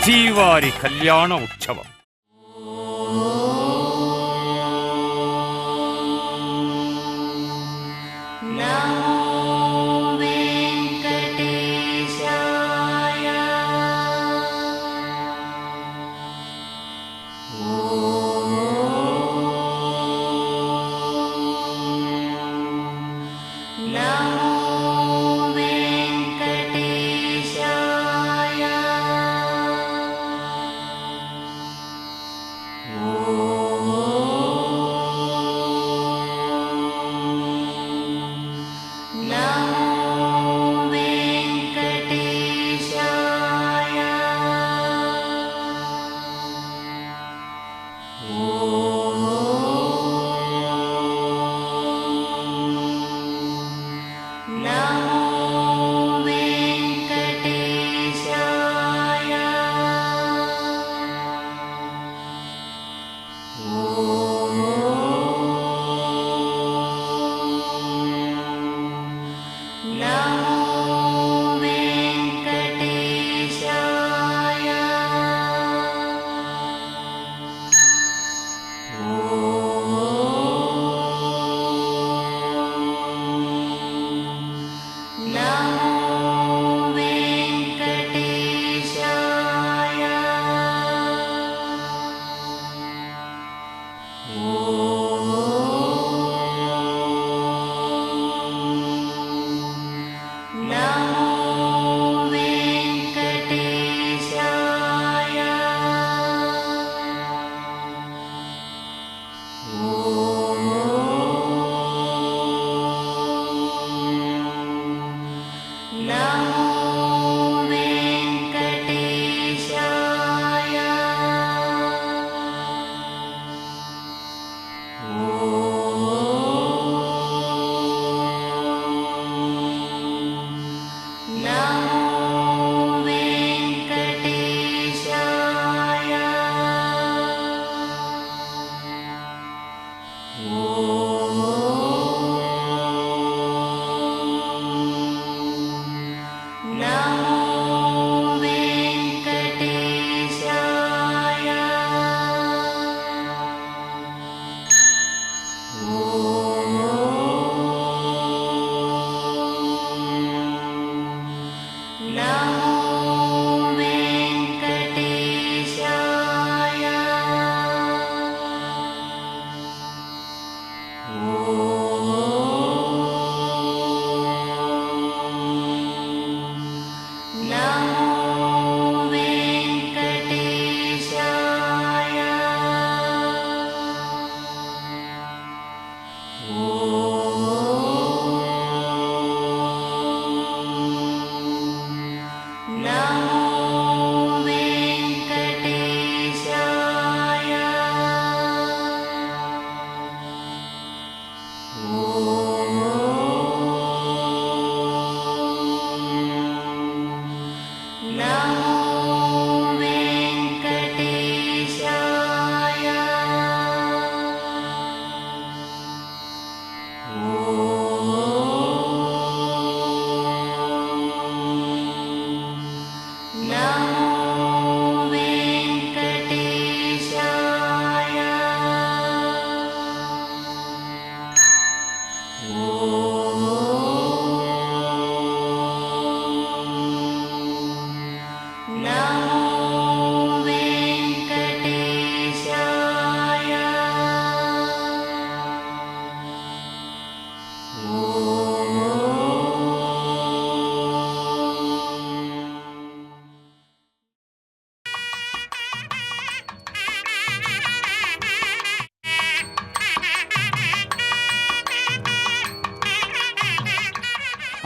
శ్రీవారి కళ్యాణ ఉత్సవం.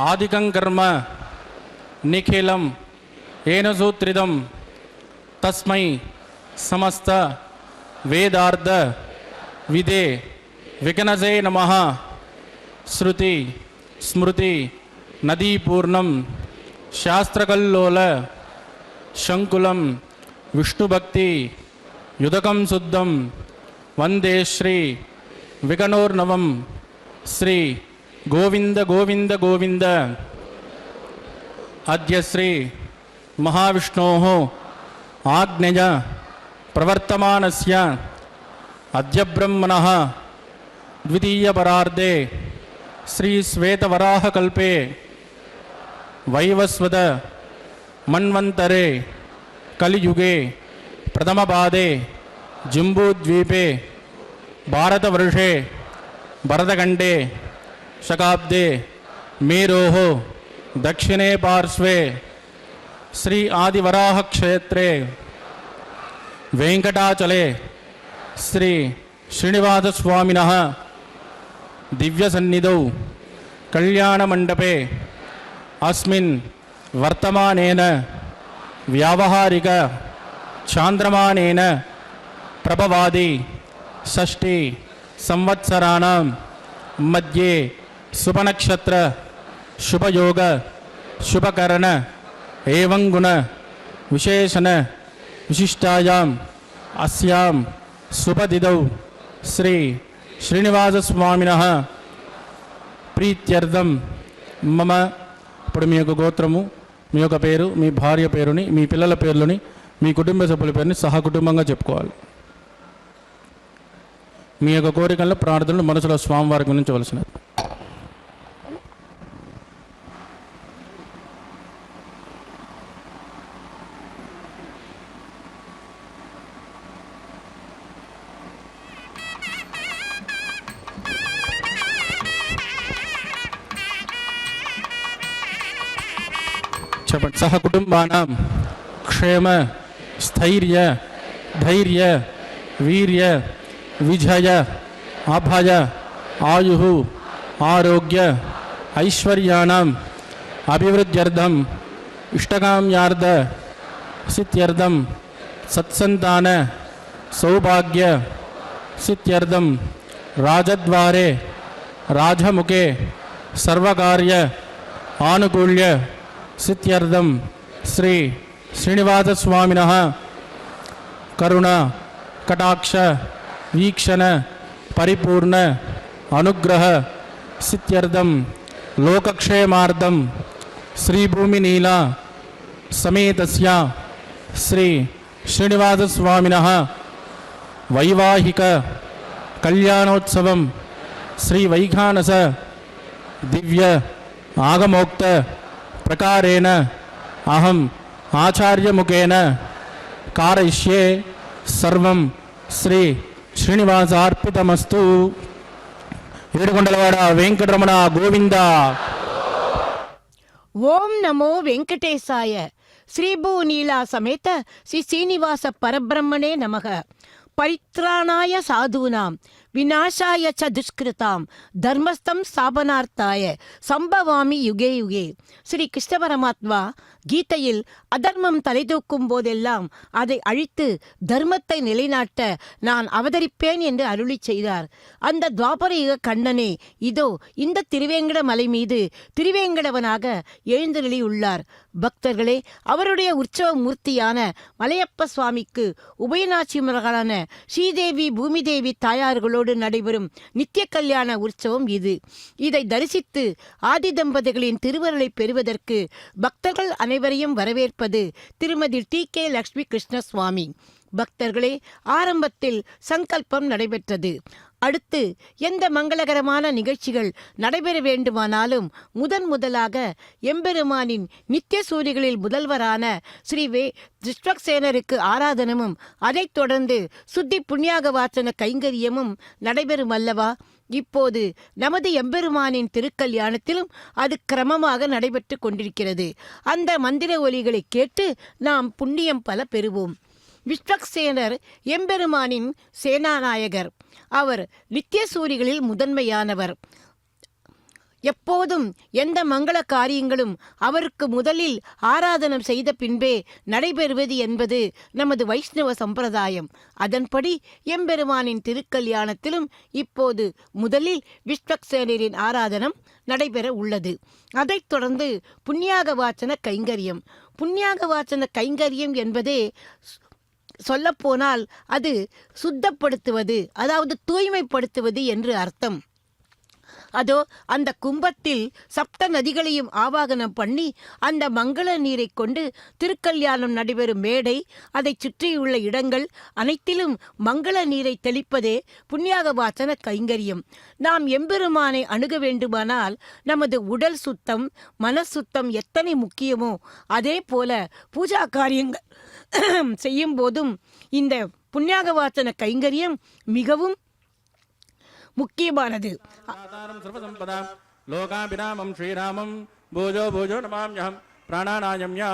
ఆదికం కర్మ నిఖిలం ఏన సూత్రిదం తస్మై సమస్త వేదార్థ విదే వికనజే నమః. శృతి స్మృతి నదీపూర్ణం శాస్త్రకల్లోల శంకులం విష్ణుభక్తి యుదకం శుద్ధం వందే శ్రీ వికనోర్నవం శ్రీ గోవింద గోవింద గోవింద. అద్య శ్రీ మహావిష్ణోః आग्नेय प्रवर्तमानस्य अद्य ब्रह्मणः द्वितीयपरार्धे श्रीश्वेतवराहकल्पे वैवस्वत मन्वन्तरे कलियुगे प्रथमपादे जम्बूद्वीपे भारतवर्षे भरतखण्डे शकाब्दे मेरोः दक्षिणे पार्श्वे श्री आदिवराह क्षेत्रे वेंकटाचले श्री श्रीनिवासस्वामिनः दिव्यसन्निधौ कल्याणमण्डपे अस्मिन् वर्तमानेन व्यावहारिक चान्द्रमानेन प्रभवादि षष्ठी संवत्सराणां मध्ये शुभनक्षत्र शुभयोग शुभकरण एवं गुण विशेषण विशिष्टायाम् अस्यां शुभतिथौ श्री श्रीनिवासस्वामिनः ప్రీత్యర్థం మమ ఇప్పుడు మీ యొక్క గోత్రము మీ యొక్క పేరు మీ భార్య పేరుని మీ పిల్లల పేర్లని మీ కుటుంబ సభ్యుల పేరుని సహకుటుంబంగా చెప్పుకోవాలి. మీ యొక్క కోరికల్లో ప్రార్థనలు మనసులో స్వామివారికి గురించవలసినది. सह कुटुंबानां क्षेम स्थैर्य धैर्य वीर्य विजय अभय आयुः आरोग्य ऐश्वर्याणां अभिवृद्ध्यर्थम इष्टकाम्यार्थ सिद्ध्यर्थम सत्संतान सौभाग्य सिद्ध्यर्थम राजद्वारे राजमुखे सर्वकार्य आनुकूल्य सिद्ध्यर्थम श्री श्रीनिवासस्वामिनः करुणा कटाक्ष वीक्षण परिपूर्ण अनुग्रह सिद्ध्यर्थम लोकक्षेमार्थम श्री भूमिनीला समेतस्य श्री श्रीनिवासस्वामिनः वैवाहिक कल्याणोत्सवं श्री वैखानस दिव्य आगमोक्त प्रकारेण अहम आचार्यमुखेन कारयिष्ये सर्वं श्री श्रीनिवासार्पितमस्तु. ఏడుకొండలవాడ వెంకటరమణ గోవింద. ఓం నమో వెంకటేశాయ. శ్రీభూనీలా సమేత శ్రీ శ్రీనివాస పరబ్రహ్మణే నమః. పరిత్రాణాయ సాధూనాం వినాశాయ చ దుష్కృతాం ధర్మస్థం ஸ்தாபனார்த்தாய சம்பவாமி யுகே யுகே. ஸ்ரீ கிருஷ்ண பரமாத்மா கீதையில் அதர்மம் தலைதூக்கும் போதெல்லாம் அதை அழித்து தர்மத்தை நிலைநாட்ட நான் அவதரிப்பேன் என்று அருளி செய்தார். அந்த துவாபர யுக கண்ணனே இதோ இந்த திருவேங்கட மலை மீது திருவேங்கடவனாக எழுந்தருளியுள்ளார். பக்தர்களே, அவருடைய உற்சவ மூர்த்தியான மலையப்ப சுவாமிக்கு உபயநாச்சியர்களான ஸ்ரீதேவி பூமிதேவி தாயார்களோடு நடைபெறும் நித்திய கல்யாண உற்சவம் இது. இதை தரிசித்து ஆதி தம்பதிகளின் திருவருளை பெறுவதற்கு பக்தர்கள் அனைவரையும் வரவேற்பது திருமதி டி.கே. லக்ஷ்மி கிருஷ்ண சுவாமி. பக்தர்களே, ஆரம்பத்தில் சங்கல்பம் நடைபெற்றது. அடுத்து எந்த மங்களகரமான நிகழ்ச்சிகள் நடைபெற வேண்டுமானாலும் முதலாக எம்பெருமானின் நித்திய சூரிகளில் முதல்வரான ஸ்ரீ விஸ்வக்சேனருக்கு ஆராதனமும் அதைத் தொடர்ந்து சுத்தி புண்ணியாக வாசன கைங்கரியமும் நடைபெறும் அல்லவா? இப்போது நமது எம்பெருமானின் திருக்கல்யாணத்திலும் அது கிரமமாக நடைபெற்று கொண்டிருக்கிறது. அந்த மந்திர ஒலிகளை கேட்டு நாம் புண்ணியம் பல பெறுவோம். விஸ்வக்சேனர் எம்பெருமானின் சேனாநாயகர். அவர் நித்தியசூரிகளில் முதன்மையானவர். எப்போதும் எந்த மங்கள காரியங்களும் அவருக்கு முதலில் ஆராதனம் செய்த பின்பே நடைபெறுவது என்பது நமது வைஷ்ணவ சம்பிரதாயம். அதன்படி எம்பெருமானின் திருக்கல்யாணத்திலும் இப்போது முதலில் விஸ்வக்சேனரின் ஆராதனம் நடைபெற உள்ளது. அதைத் தொடர்ந்து புண்ணியாக வாசன கைங்கரியம். புண்ணியாக வாசன கைங்கரியம் என்பதே சொல்லப்போனால் அது சுத்தப்படுத்துவது, அதாவது தூய்மைப்படுத்துவது என்று அர்த்தம். அதோ அந்த கும்பத்தில் சப்த நதிகளையும் ஆவாகனம் பண்ணி அந்த மங்கள நீரை கொண்டு திருக்கல்யாணம் நடைபெறும் மேடை, அதை சுற்றியுள்ள இடங்கள் அனைத்திலும் மங்கள நீரை தெளிப்பதே புண்ணியாக வாசன கைங்கரியம். நாம் எம்பெருமானை அணுக வேண்டுமானால் நமது உடல் சுத்தம், மனசுத்தம் எத்தனை முக்கியமோ அதே போல பூஜா காரியங்கள் செய்யும் போதும் இந்த புண்ணியாக வாசன கைங்கரியம் மிகவும் முக்கியமானது. லோகாபிராமம் ஸ்ரீராமம் பூஜோ பூஜோ நமாம்யஹம் பிராணாநாயம்யா.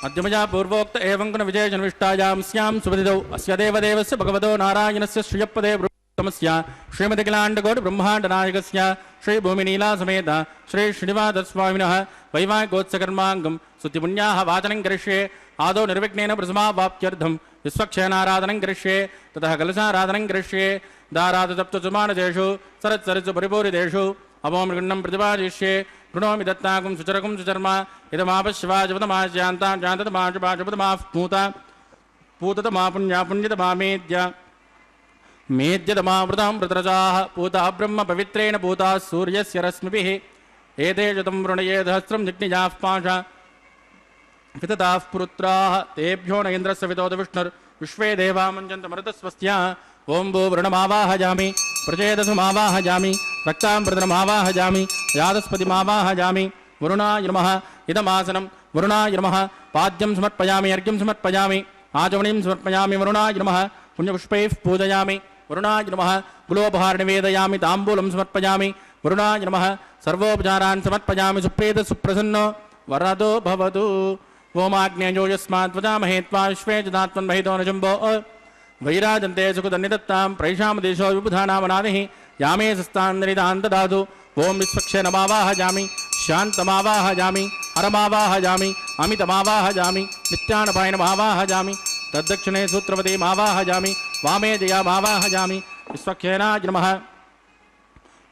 मध्यमया पूर्वोक्त एवं गुण विजय विष्टायां स्यां सुबधिदौ अस्य देवदेवस्य भगवतो नारायणस्य श्रियपदे ब्रह्मस्य श्रीमतिकलाण्डकोटि ब्रह्माण्ड नायकस्य श्री भूमिनीला समेत श्री श्रीनिवासस्वामिनः वैवाहिकोत्सकर्माङ्गं स्तुतिपुण्याः वाचनं करिष्ये. आदौ निर्विघ्नेन प्रथमावाप्त्यर्थं विश्वक्षेणाराधनं करिष्ये. ततः कलशाराधनं करिष्ये. दारादसप्तसुमानदेषु सरत्सरित्सु परिपूरितेषु अवोमृगण्डं प्रतिपादयिष्ये. प्रणोमि दत्ताकुं सुचरकुं सुचर्मा इदमापश्वाजपदमाज्यान्ताञ्जान्ततमाजुबाजुपदमाः पूततमा पुण्या पुण्यतमा मेद्यतमा वृतां वृतरजाः पूता ब्रह्म पवित्रेण पूता सूर्यस्य रश्मिभिः एतेषु तं वृणये सहस्रं जिग्निजाः पाशा वितताः पुरुत्राः तेभ्यो न इन्द्रस्य वितोद विष्णुर्विश्वे देवा मञ्जन्तमरुतस्वस्त्या. ओं भू वृणमावाहयामि प्रचेदसुमावाहयामि रक्ताम्बृतमावाहयामि यादस्पतिमावाहयामि. वरुणाय नमः. इदमासनं वरुणाय नमः. पाद्यं समर्पयामि, अर्घ्यं समर्पयामि, आचमनीं समर्पयामि. वरुणाय नमः. पुण्यपुष्पैः पूजयामि. वरुणाय नमः. गुलोपहार निवेदयामि, ताम्बूलं समर्पयामि. वरुणाय नमः. सर्वोपचारान् समर्पयामि. सुप्रीत सुप्रसन्नो वरदो भवतु. ओमाग्नेयो यस्मात् वदामहे त्वा विश्वे जनात्मन्महितो न जम्बो वैराजन्ते सुखदन्निदत्तां प्रैषामदेशो विबुधानामनादिः यामे सस्तान्दनिदान् ददातु. ओं विश्वक्षे नमावाहयामि, शान्तमावाहयामि, हरमावाहयामि, अमितमावाहयामि, नित्यानपायनमावाहयामि. तद्दक्षिणे सूत्रवतीमावाहयामि, वामे जयामावाहयामि. विश्वक्षेनाय नमः.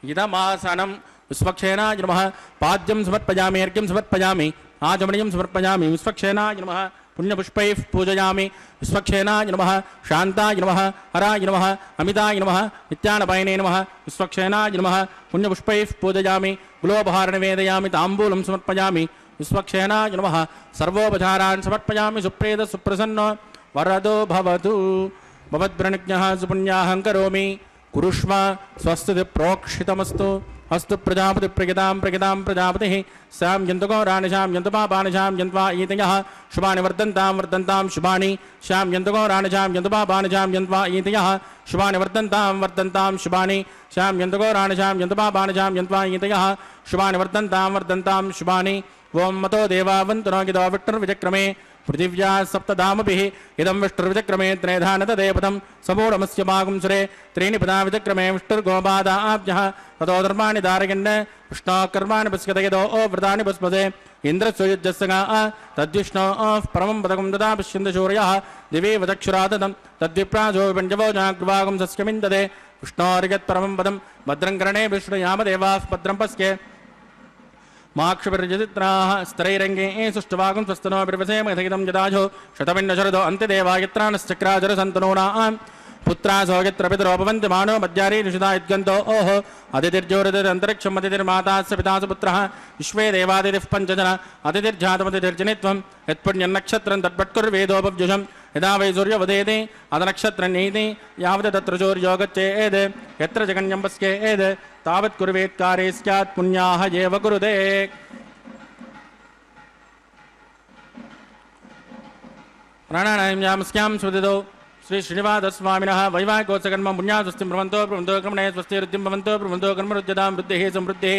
इदमासनं विश्वक्षेनाय नमः. पाद्यं समर्पयामि, अर्घ्यं समर्पयामि, आचमनीं समर्पयामि. विश्वक्षेनाय नमः. पुण्यपुष्पैः पूजयामि. विश्वक्षेनाय नमः. शान्ताय नमः, हराय नमः, अमिताय नमः, नित्यानपायने नमः. विश्वक्षेनाय नमः. पुण्यपुष्पैः पूजयामि. गुलोपहार निवेदयामि, ताम्बूलं समर्पयामि. विश्वक्षेनाय नमः. सर्वोपचारान् समर्पयामि. सुप्रीत सुप्रसन्नो वरदो भवतु. भवद्व्रणज्ञः सुपुण्याहं करोमि. कुरुष्व स्वस्ति प्रोक्षितमस्तु. अस्तु प्रजापति प्रगितां प्रजापतिः सां यन्तुगौराणिशां यन्तुपापानिशां यन्त्वा ईतयः शुभानि वर्धन्तां शुभानि श्यां यन्तुगौराणिशां यन्तुपापानिशां यन्त्वा ईतयः शुभानि वर्धन्तां शुभानि श्यां यन्तुगौराणिशां यन्तुपापानिशां यन्त्वा ईतयः शुभानि वर्धन्तां शुभानि. ओं मतो देवावन्तु नो गिदो विष्णुर्विचक्रमे पृथिव्या सप्तधामभिः इदं विष्णुर्विचक्रमे त्रेधा न तदेपदं समूढमस्य भागुंसुरे त्रीणि पदा विचक्रमे विष्णुर्गोपादाभ्यः ततो धर्माणि धारयन् विष्णोः कर्माणि पश्यतयदो व्रतानि पुष्पदे इन्द्रस्वयुज्यस्य तद्विष्णोः परमं पदकं तदा पश्यन्ति सूर्यः दिवि वचक्षुरादतं तद्विप्राजो विपञ्चवो जाग्वागं सस्यमिन्दते विष्णोर्यत्परमं पदं भद्रं कर्णे विष्णुयामदेवाः भद्रं पश्ये माक्षभिर्यजित्राः स्तरैरङ्गे सुष्ठुवागं स्वस्तनो बिर्वसेम यथगिदं यदाजो शतमिन्नशरदो अन्त्यदेवायत्राणश्चक्राजरसन्तनूनां पुत्रासो यत्र पितरोपवन्ति मानो मध्यारी निषिता इद्गन्तो ओः अतिथिर्ज्योतिरन्तरिक्षम् अतिथिर्मातास्य पितासु पुत्रः विश्वे देवादितिः पञ्चजन अतिथिर्जातमतिथिर्जनित्वं यत्पुण्यन्नक्षत्रं तद्भट्कुर्वेदोपव्युषं यदा वै सूर्योदयेति अदनक्षत्रनीति यावत् तत्र सूर्यो गच्छेत् यत्र जगन्यं पश्येत् तावत् कुर्वेत्कारे स्यात् पुण्याः एव कुरुते. प्राणानां स्यां स्मृतितो श्री श्रीनिवासस्वामिनः वैवाहिकोत्सकर्म पुण्यास्वस्तिं ब्रह्मन्तो क्रमणे स्वस्ति वृद्धिं भवन्तो ब्रह्मन्तो कर्मरुद्यतां वृद्धिः समृद्धिः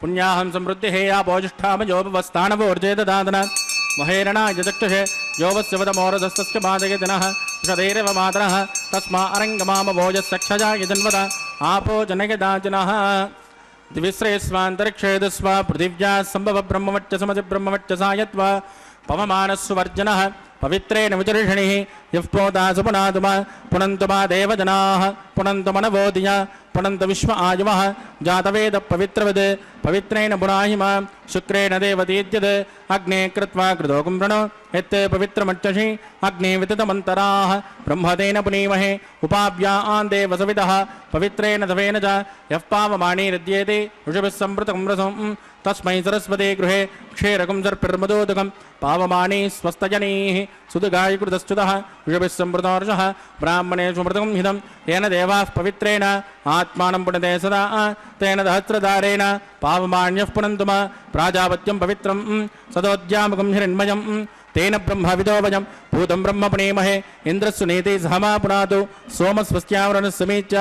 पुण्याहं समृद्धिः आपोजिष्ठामयोपवस्थानवोर्जेददातन महेरणाय चक्षुषे योवस्य वदमोरधस्तस्य बाधयतिनः षदैरव मातरः तस्मा अरङ्गमामभोजसक्षजाय जन्मत आपो जनयदाचिनः दिविश्रेष्वान्तरिक्षेदस्वा पृथिव्या सम्भव ब्रह्मवच्चसमति ब्रह्मवच्चसायत्वा पवमानस्वर्जनः पवित्रेण विचर्षणिः यः प्रोता सुपुनातुमा पुनन्तुमा देवजनाः पुनन्तु मनवोदिया पुनन्त विश्व आयुवः जातवेद पवित्रवद् पवित्रेण पुनाहिम शुक्रेण देवतीत्यद् अग्ने कृत्वा कृतोकं प्रणो यत् पवित्रमर्चषि अग्ने विततमन्तराः ब्रह्मतेन पुनीमहे उपाभ्या आन्ते वसवितः पवित्रेण तवेन च यः पावमानीरद्येते ऋषभिः सम्पृतकं रसं तस्मै सरस्वते गृहे क्षेरकं सर्पिर्मदोदकं पावमानी स्वस्तजनैः सुदगायकृतश्च्युतः ऋषभिः सम्पृतोर्षः ब्राह्मणेषु मृतकं हितं येन देवाः पवित्रेण आत्मानं पुनते सदा तेन सहस्रधारेण पावमान्यः पुनन्तु प्राजापत्यं पवित्रं सदोद्यामकं हिरण्मयं तेन ब्रह्मविदोवयं भूतं ब्रह्म पुनेमहे इन्द्रस्सु नीति सहमा पुनातु सोमस्वस्त्यावरणः समीच्य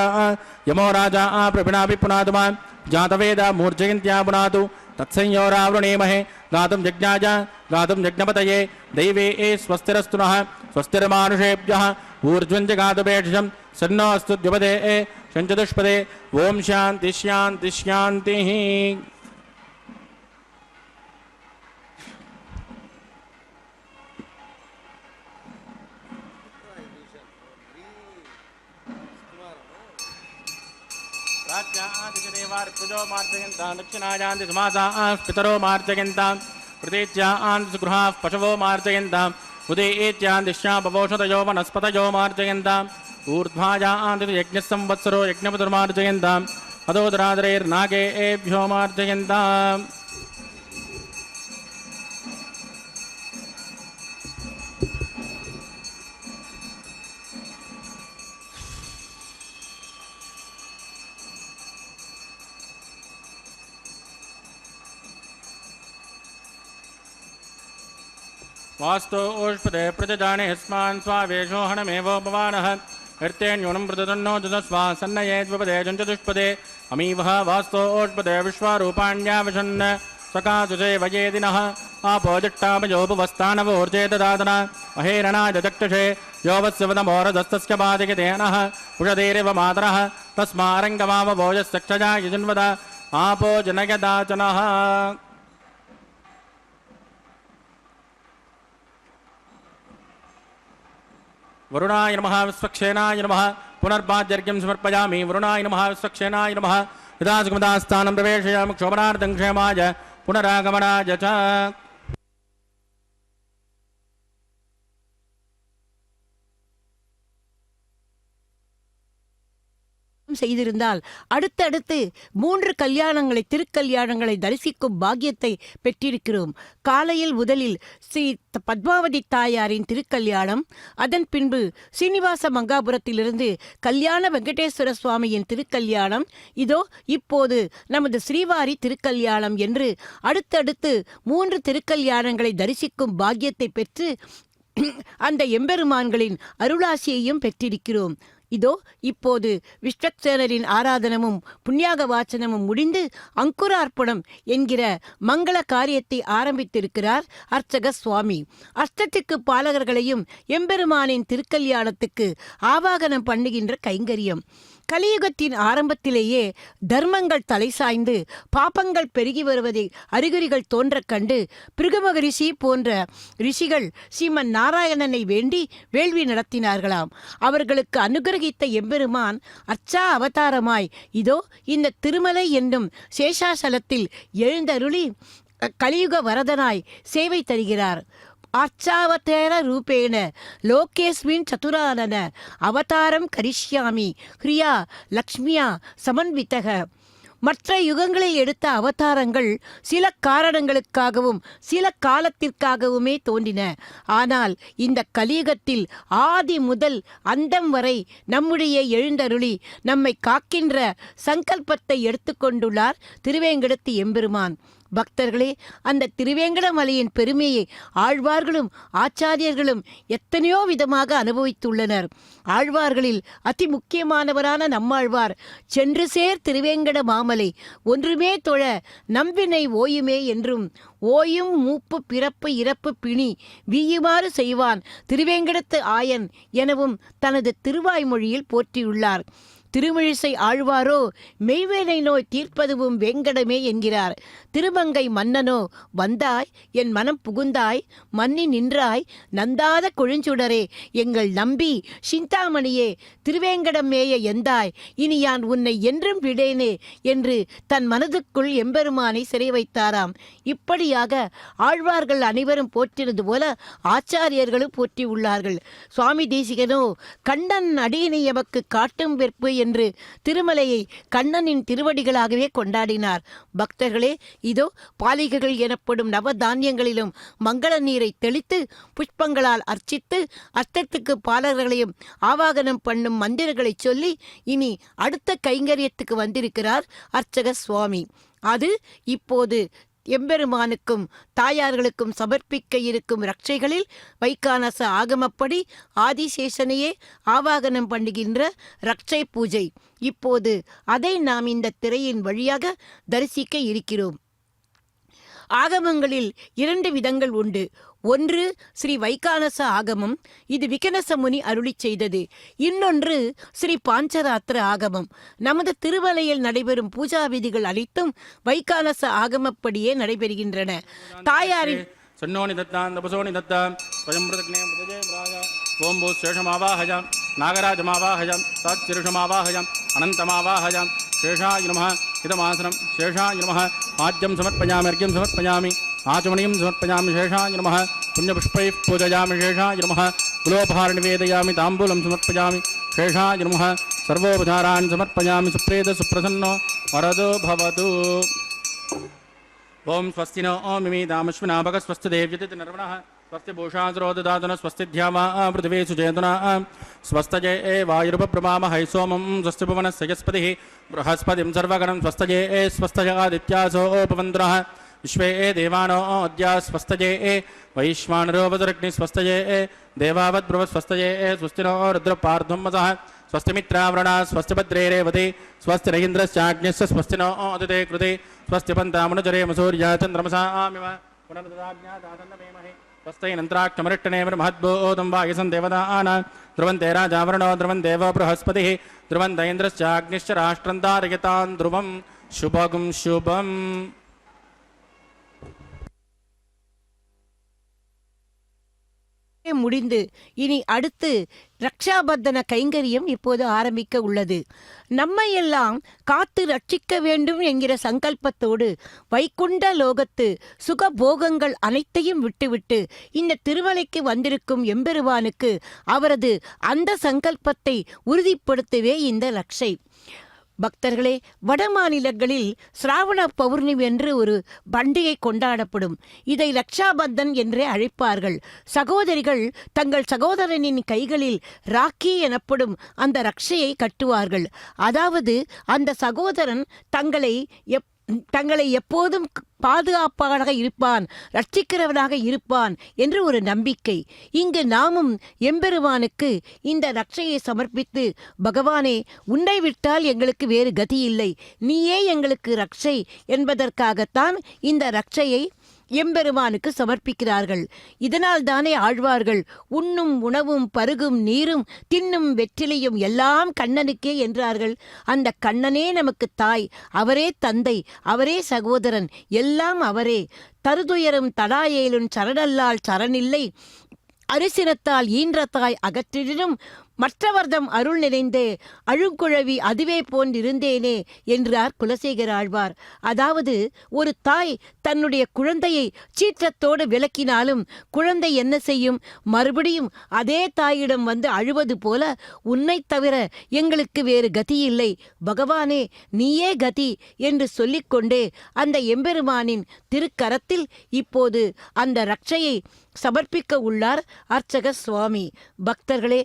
यमो राजा प्रभिणापि पुनातु मां जातवेदा मूर्जयन्त्या पुनातु तत्संयोरावृणेमहे गातुं यज्ञाय गातुं यज्ञपतये दैवे स्वस्तिरस्तु नः स्वस्तिर्मानुषेभ्यः ऊर्ध्वञ्च गातुपेक्षं सन्नो अस्तु द्विपदे शञ्चतुष्पदे ओम शान्ति शान्ति शान्तिः। राज्यादिदेवार्पितो मार्जयन्तां दक्षिणायान्ति समासाः पितरो मार्जयन्तां प्रतीच्यान्ति सुगृहाः पशवो मार्जयन्ताम् उदयेत्यान्तिश्या बवोषधयो वनस्पतयो मार्जयन्ताम् ऊर्ध्वायान्ति यज्ञः संवत्सरो यज्ञपतिर्मार्जयन्ताम् अदोदरादरैर्नागेभ्यो मार्जयन्ताम्। वास्तु ओष्पदे प्रजाने यस्मान् स्वावेशो हणमेवो भवानः हृत्यन्यूनं प्रदन्नो जस्वा सन्नयेद्वपदे चञ्चतुष्पदे अमीवः वास्तु ओष्पदे विश्वारूपाण्यावशन् सकासुजे वयेदिनः आपोजिट्टामयोपवस्थानवोर्जे ददातन अहेरणाय चक्षुषे योवस्य वदमोरदस्तस्य पादिकेतेनः उषधीरिव मातरः तस्मारङ्गमावभोजश्चक्षजा यजुन्वद आपो जनयदाचनः। वरुणाय नमः विश्वक्षेनाय नमः पुनर्पाद्यर्घ्यं समर्पयामि वरुणाय नमः विश्वक्षेनाय नमः यदा सुगमदास्थानं प्रवेशयामि क्षोभनार्थं क्षेमाय पुनरागमनाय च। செய்திருந்தால் அடுத்தடுத்து 3 கல்யாணங்களை திருக்கல்யாணங்களை தரிசிக்கும் பாக்கியத்தை பெற்றிருக்கிறோம். காலையில் முதலில் ஸ்ரீ பத்மாவதி தாயாரின் திருக்கல்யாணம், அதன் பின்பு சீனிவாச மங்காபுரத்திலிருந்து கல்யாண வெங்கடேஸ்வர சுவாமியின் திருக்கல்யாணம், இதோ இப்போது நமது ஸ்ரீவாரி திருக்கல்யாணம் என்று அடுத்தடுத்து 3 திருக்கல்யாணங்களை தரிசிக்கும் பாக்கியத்தை பெற்று அந்த எம்பெருமான்களின் அருளாசியையும் பெற்றிருக்கிறோம். இதோ இப்போது விஸ்வக்சேனரின் ஆராதனமும் புண்ணியாக வாசனமும் முடிந்து அங்குரார்ப்பணம் என்கிற மங்கள காரியத்தை ஆரம்பித்திருக்கிறார் அர்ச்சக சுவாமி. அஷ்டத்துக்கு பாலகர்களையும் எம்பெருமானின் திருக்கல்யாணத்துக்கு ஆவாகனம் பண்ணுகின்ற கைங்கரியம். கலியுகத்தின் ஆரம்பத்திலேயே தர்மங்கள் தலை சாய்ந்து பாப்பங்கள் பெருகி வருவதை அறிகுறிகள் தோன்ற கண்டு பிருகுமக ரிஷி போன்ற ரிஷிகள் ஸ்ரீமன் நாராயணனை வேண்டி வேள்வி நடத்தினார்களாம். அவர்களுக்கு அனுகிரகித்த எம்பெருமான் அர்ச்சா அவதாரமாய் இதோ இந்த திருமலை என்னும் சேஷாசலத்தில் எழுந்தருளி கலியுக வரதனாய் சேவை தருகிறார். ஆச்சாவதார ரூபேண லோகேஸ்மின் சதுரானன அவதாரம் கரிஷ்யாமி ஹ்ரியா லக்ஷ்மியா சமன்விதக. மற்ற யுகங்களில் எடுத்த அவதாரங்கள் சில காரணங்களுக்காகவும் சில காலத்திற்காகவுமே தோன்றின. ஆனால் இந்த கலியுகத்தில் ஆதி முதல் அந்தம் வரை நம்முடைய எழுந்தருளி நம்மை காக்கின்ற சங்கல்பத்தை எடுத்துக்கொண்டுள்ளார் திருவேங்கடத்து எம்பெருமான். பக்தர்களே, அந்த திருவேங்கடமலையின் பெருமையை ஆழ்வார்களும் ஆச்சாரியர்களும் எத்தனையோ விதமாக அனுபவித்துள்ளனர். ஆழ்வார்களில் அதி முக்கியமானவரான நம்மாழ்வார் சென்று சேர் திருவேங்கட மாமலை ஒன்றுமே தொழ நம்பினை ஓயுமே என்றும் ஓயும் மூப்பு பிறப்பு இறப்பு பிணி வீயுமாறு செய்வான் திருவேங்கடத்து ஆயன் எனவும் தனது திருவாய்மொழியில் போற்றியுள்ளார். திருமிழிசை ஆழ்வாரோ மெய்வேலை நோய் தீர்ப்பதுவும் வேங்கடமே என்கிறார். திருமங்கை மன்னனோ வந்தாய் என் மனம் புகுந்தாய் மன்னி நின்றாய் நந்தாத கொழுஞ்சுடரே எங்கள் நம்பி சிந்தாமணியே திருவேங்கடம் மேய எந்தாய் இனி யான் உன்னை என்றும் விடேனே என்று தன் மனதுக்குள் எம்பெருமானை சிறை வைத்தாராம். இப்படியாக ஆழ்வார்கள் அனைவரும் போற்றினது போல ஆச்சாரியர்களும் போற்றியுள்ளார்கள். சுவாமி தேசிகனோ கண்ணன் அடியினை எமக்கு காட்டும் வெற்பு என்று திருமலையை கண்ணனின் திருவடிகளாகவே கொண்டாடினார். பக்தர்களே, இதோ பாலிகைகள் எனப்படும் நவதானியங்களிலும் மங்கள நீரை தெளித்து புஷ்பங்களால் அர்ச்சித்து அர்த்தத்துக்கு பாலர்களையும் ஆவாகனம் பண்ணும் மந்திரங்களை சொல்லி இனி அடுத்த கைங்கரியத்துக்கு வந்திருக்கிறார் அர்ச்சக சுவாமி. அது இப்போது எம்பெருமானுக்கும் தாயார்களுக்கும் சமர்ப்பிக்க இருக்கும் ரட்சைகளில் வைகானச ஆகமப்படி ஆதிசேஷனையே ஆவாகனம் பண்ணுகின்ற ரட்சை பூஜை. இப்போது அதை நாம் இந்த திரையின் வழியாக தரிசிக்க இருக்கிறோம். ஆகமங்களில் 2 விதங்கள் உண்டு. ஒன்று ஸ்ரீ வைகானச ஆகமம், இது விகனச முனி அருளிச் செய்தது. இன்னொன்று ஸ்ரீ பாஞ்சராத்திர ஆகமம். நமது திருமலையில் நடைபெறும் பூஜா விதிகள் அனைத்தும் வைகானச ஆகமப்படியே நடைபெறுகின்றன. தாயாரின் சன்னோனி தத்தாம் தபசோனி தத்தாம் ஸ்வயம்பிரதக்னே மிருதஜே பிராய ஓம் பூ சேஷமாவாஹஜாம் நாகராஜமாவாஹஜாம் சாச்சிருஷமாவாஹஜாம் அனந்தமாவாஹஜாம் சேஷாய நமः இதமாசனம் சேஷாய நமः ஆஜ்யம் சமர்ப்பயாமி அர்க்யம் சமர்ப்பயாமி ஆச்சமணியம் சமர்ப்பயாமி சேஷாய நமः புண்ணியபுஷ்பைः பூஜயாமி சேஷாய நமः குலோபஹார நிவேதயாமி தாம்பூலம் சமர்ப்பயாமி சேஷாய நமः சர்வோபசாரான் சமர்ப்பயாமி சுப்ரேத சுப்ரசன்னோ வரதோ பவது. ஓம் ஸ்வஸ்தி நோ ஓம் மிமீதாமஸ்வினா பக ஸ்வஸ்தி தேவ்யதி நர்வணः ஸ்வஸ்தி பூஷாசுரோ ததாதுன ஸ்வஸ்தி த்யாமா பிருத்திவே சுஜேதுனா ஸ்வஸ்தஜே வாயுருபப்ரமாமஹை சோமம் ஸ்வஸ்தி புவனஸ்ய யஸ்பதிः बृहस्पतिं सर्वगणं स्वस्तजे स्वस्तजादित्यासो पवन्द्रः विश्वे देवानो अद्या स्वस्तजे वैश्वानरो वदरग्नि स्वस्तजे देवावद्ब्रुव स्वस्तजे स्वस्तिनो रुद्रपार्धं वसः स्वस्तिमित्रावृणा स्वस्तिभद्रे रेवते स्वस्ति रहीन्द्रश्चाग्न्यस्य स्वस्तिनो अदिते कृते स्वस्ति पन्तामनुचरे मसूर्या चन्द्रमसामिव पुनर्ददाज्ञादातन्नमेमहे स्वस्तिनन्त्राक्षमरिष्टनेव महद्बोधं वायुसं देवतानां ध्रुवन्ते राजावरणो ध्रुवन् देवो बृहस्पतिः ध्रुवन्त इन्द्रश्चाग्निश्च राष्ट्रं धारयतां ध्रुवं शुभगुं शुभम्. முடிந்து இனி அடுத்து ரக்ஷாபந்தன கைங்கரியம் இப்போது ஆரம்பிக்க உள்ளது. நம்மையெல்லாம் காத்து ரட்சிக்க வேண்டும் என்கிற சங்கல்பத்தோடு வைகுண்ட லோகத்து சுகபோகங்கள் அனைத்தையும் விட்டுவிட்டு இந்த திருமலைக்கு வந்திருக்கும் எம்பெருமானுக்கு அவரது அந்த சங்கல்பத்தை உறுதிப்படுத்தவே இந்த ரக்ஷை. பக்தர்களே, வட மாநிலங்களில் சிராவண பௌர்ணமி என்று ஒரு பண்டிகை கொண்டாடப்படும். இதை ரக்ஷாபந்தன் என்றே அழைப்பார்கள். சகோதரிகள் தங்கள் சகோதரனின் கைகளில் ராக்கி எனப்படும் அந்த ரக்ஷையை கட்டுவார்கள். அதாவது அந்த சகோதரன் தங்களை எப்போதும் பாதுகாப்பாக இருப்பான், ரட்சிக்கிறவனாக இருப்பான் என்று ஒரு நம்பிக்கை. இங்கு நாமும் எம்பெருமானுக்கு இந்த ரட்சையை சமர்ப்பித்து, பகவானே, உன்னை விட்டால் எங்களுக்கு வேறு கதி இல்லை, நீயே எங்களுக்கு ரட்சை என்பதற்காகத்தான் இந்த ரட்சையை எம்பெருமானுக்கு சமர்ப்பிக்கிறார்கள். இதனால் தானே ஆழ்வார்கள் உண்ணும் உணவும் பருகும் நீரும் தின்னும் வெற்றிலையும் எல்லாம் கண்ணனுக்கே என்றார்கள். அந்த கண்ணனே நமக்கு தாய், அவரே தந்தை, அவரே சகோதரன், எல்லாம் அவரே. தருதுயரும் தடாயேலும் சரணல்லால் சரணில்லை, அரிசினத்தால் ஈன்றத்தாய் அகற்றினும் மற்றவர்தம் அருள் நிறைந்தே அழுங்குழவி அதுவே போன்றிருந்தேனே என்றார் குலசேகர ஆழ்வார். அதாவது ஒரு தாய் தன்னுடைய குழந்தையை சீற்றத்தோடு விலக்கினாலும் குழந்தை என்ன செய்யும்? மறுபடியும் அதே தாயிடம் வந்து அழுவது போல, உன்னை தவிர எங்களுக்கு வேறு கதி இல்லை, பகவானே நீயே கதி என்று சொல்லிக்கொண்டே அந்த எம்பெருமானின் திருக்கரத்தில் இப்போது அந்த ரட்சையை சமர்ப்பிக்க உள்ளார் அர்ச்சக சுவாமி. பக்தர்களே,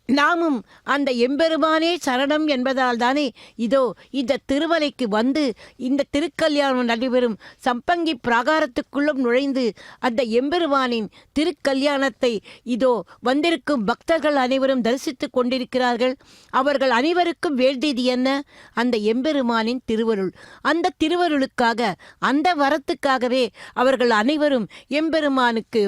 நாமும் அந்த எம்பெருமானே சரணம் என்பதால் தானே இதோ இந்த திருமலைக்கு வந்து இந்த திருக்கல்யாணம் நடைபெறும் சம்பங்கி பிராகாரத்துக்குள்ளும் நுழைந்து அந்த எம்பெருமானின் திருக்கல்யாணத்தை இதோ வந்திருக்கும் பக்தர்கள் அனைவரும் தரிசித்துக் கொண்டிருக்கிறார்கள். அவர்கள் அனைவருக்கும் வேண்டியது என்ன? அந்த எம்பெருமானின் திருவருள். அந்த திருவருளுக்காக, அந்த வரத்துக்காகவே அவர்கள் அனைவரும் எம்பெருமானுக்கு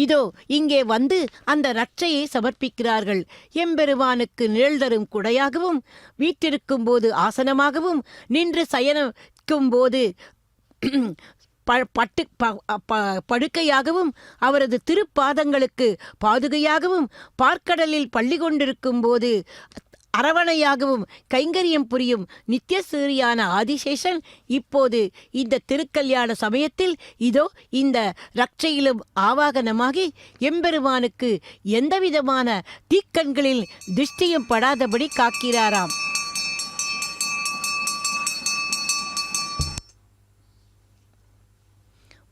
இதோ இங்கே வந்து அந்த ரட்சையை சமர்ப்பிக்கிறார்கள். எம்பெருமானுக்கு நிழல் தரும் குடையாகவும், வீற்றிருக்கும் போது ஆசனமாகவும், நின்று சயனிக்கும் போது படுக்கையாகவும், அவரது திருப்பாதங்களுக்கு பாதுகையாகவும், பார்க்கடலில் பள்ளி கொண்டிருக்கும் போது அரவணையாகவும் கைங்கரியம் புரியும் நித்தியசூரியான ஆதிசேஷன் இப்போது இந்த திருக்கல்யாண சமயத்தில் இதோ இந்த ரட்சையிலும் ஆவாகனமாகி எம்பெருமானுக்கு எந்தவிதமான தீக்கண்களில் திருஷ்டியும் படாதபடி காக்கிறாராம்.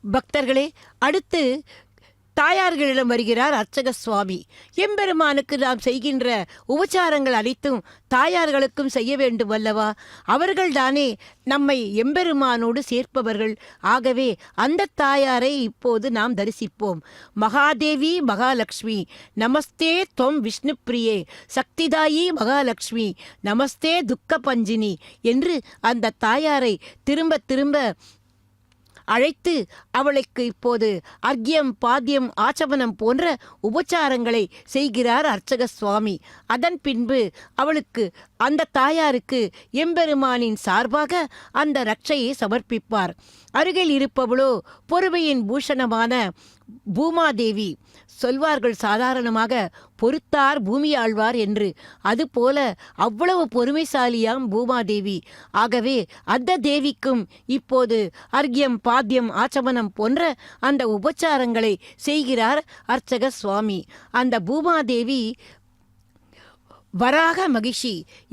பக்தர்களே, அடுத்து தாயார்களிடம் வருகிறார் அர்ச்சக சுவாமி. எம்பெருமானுக்கு நாம் செய்கின்ற உபச்சாரங்கள் அனைத்தும் தாயார்களுக்கும் செய்ய வேண்டும் அல்லவா? அவர்கள்தானே நம்மை எம்பெருமானோடு சேர்ப்பவர்கள். ஆகவே அந்த தாயாரை இப்போது நாம் தரிசிப்போம். மகாதேவி மகாலட்சுமி நமஸ்தே தொம் விஷ்ணுப்பிரியே, சக்திதாயி மகாலட்சுமி நமஸ்தே துக்க பஞ்சினி என்று அந்த தாயாரை திரும்ப திரும்ப அழைத்து அவளுக்கு இப்போது அர்க்கியம் பாத்தியம் ஆச்சமனம் போன்ற உபச்சாரங்களை செய்கிறார் அர்ச்சக சுவாமி. அதன் பின்பு அவளுக்கு அந்த தாயாருக்கு எம்பெருமானின் சார்பாக அந்த ரட்சையை சமர்ப்பிப்பார். அருகில் இருப்பவளோ பொறுமையின் பூஷணமான பூமாதேவி. சொல்வார்கள் சாதாரணமாக பொறுத்தார் பூமி ஆழ்வார் என்று. அதுபோல அவ்வளவு பொறுமைசாலியாம் பூமாதேவி. ஆகவே அந்த தேவிக்கும் இப்போது அர்க்கியம் பாத்தியம் ஆச்சமனம் போன்ற அந்த உபச்சாரங்களை செய்கிறார் அர்ச்சக சுவாமி. அந்த பூமாதேவி வராக மகிஷி.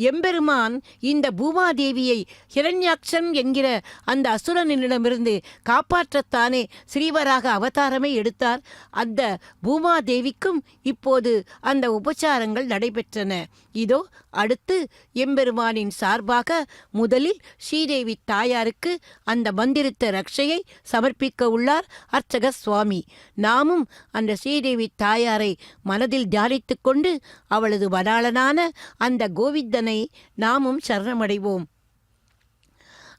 எம்பெருமான் இந்த பூமாதேவியை ஹிரண்யாக்ஷன் என்கிற அந்த அசுரனிடமிருந்து காப்பாற்றத்தானே ஸ்ரீவராக அவதாரமே எடுத்தார். அந்த பூமாதேவிக்கும் இப்போது அந்த உபச்சாரங்கள் நடைபெற்றன. இதோ அடுத்து எம்பெருமானின் சார்பாக முதலில் ஸ்ரீதேவி தாயாருக்கு அந்த மந்திரித்த ரட்சையை சமர்ப்பிக்க உள்ளார் அர்ச்சக சுவாமி. நாமும் அந்த ஸ்ரீதேவி தாயாரை மனதில் தியானித்து கொண்டு அவளது வடாளனான அந்த கோவிந்தனை நாமும் சரணமடைவோம்.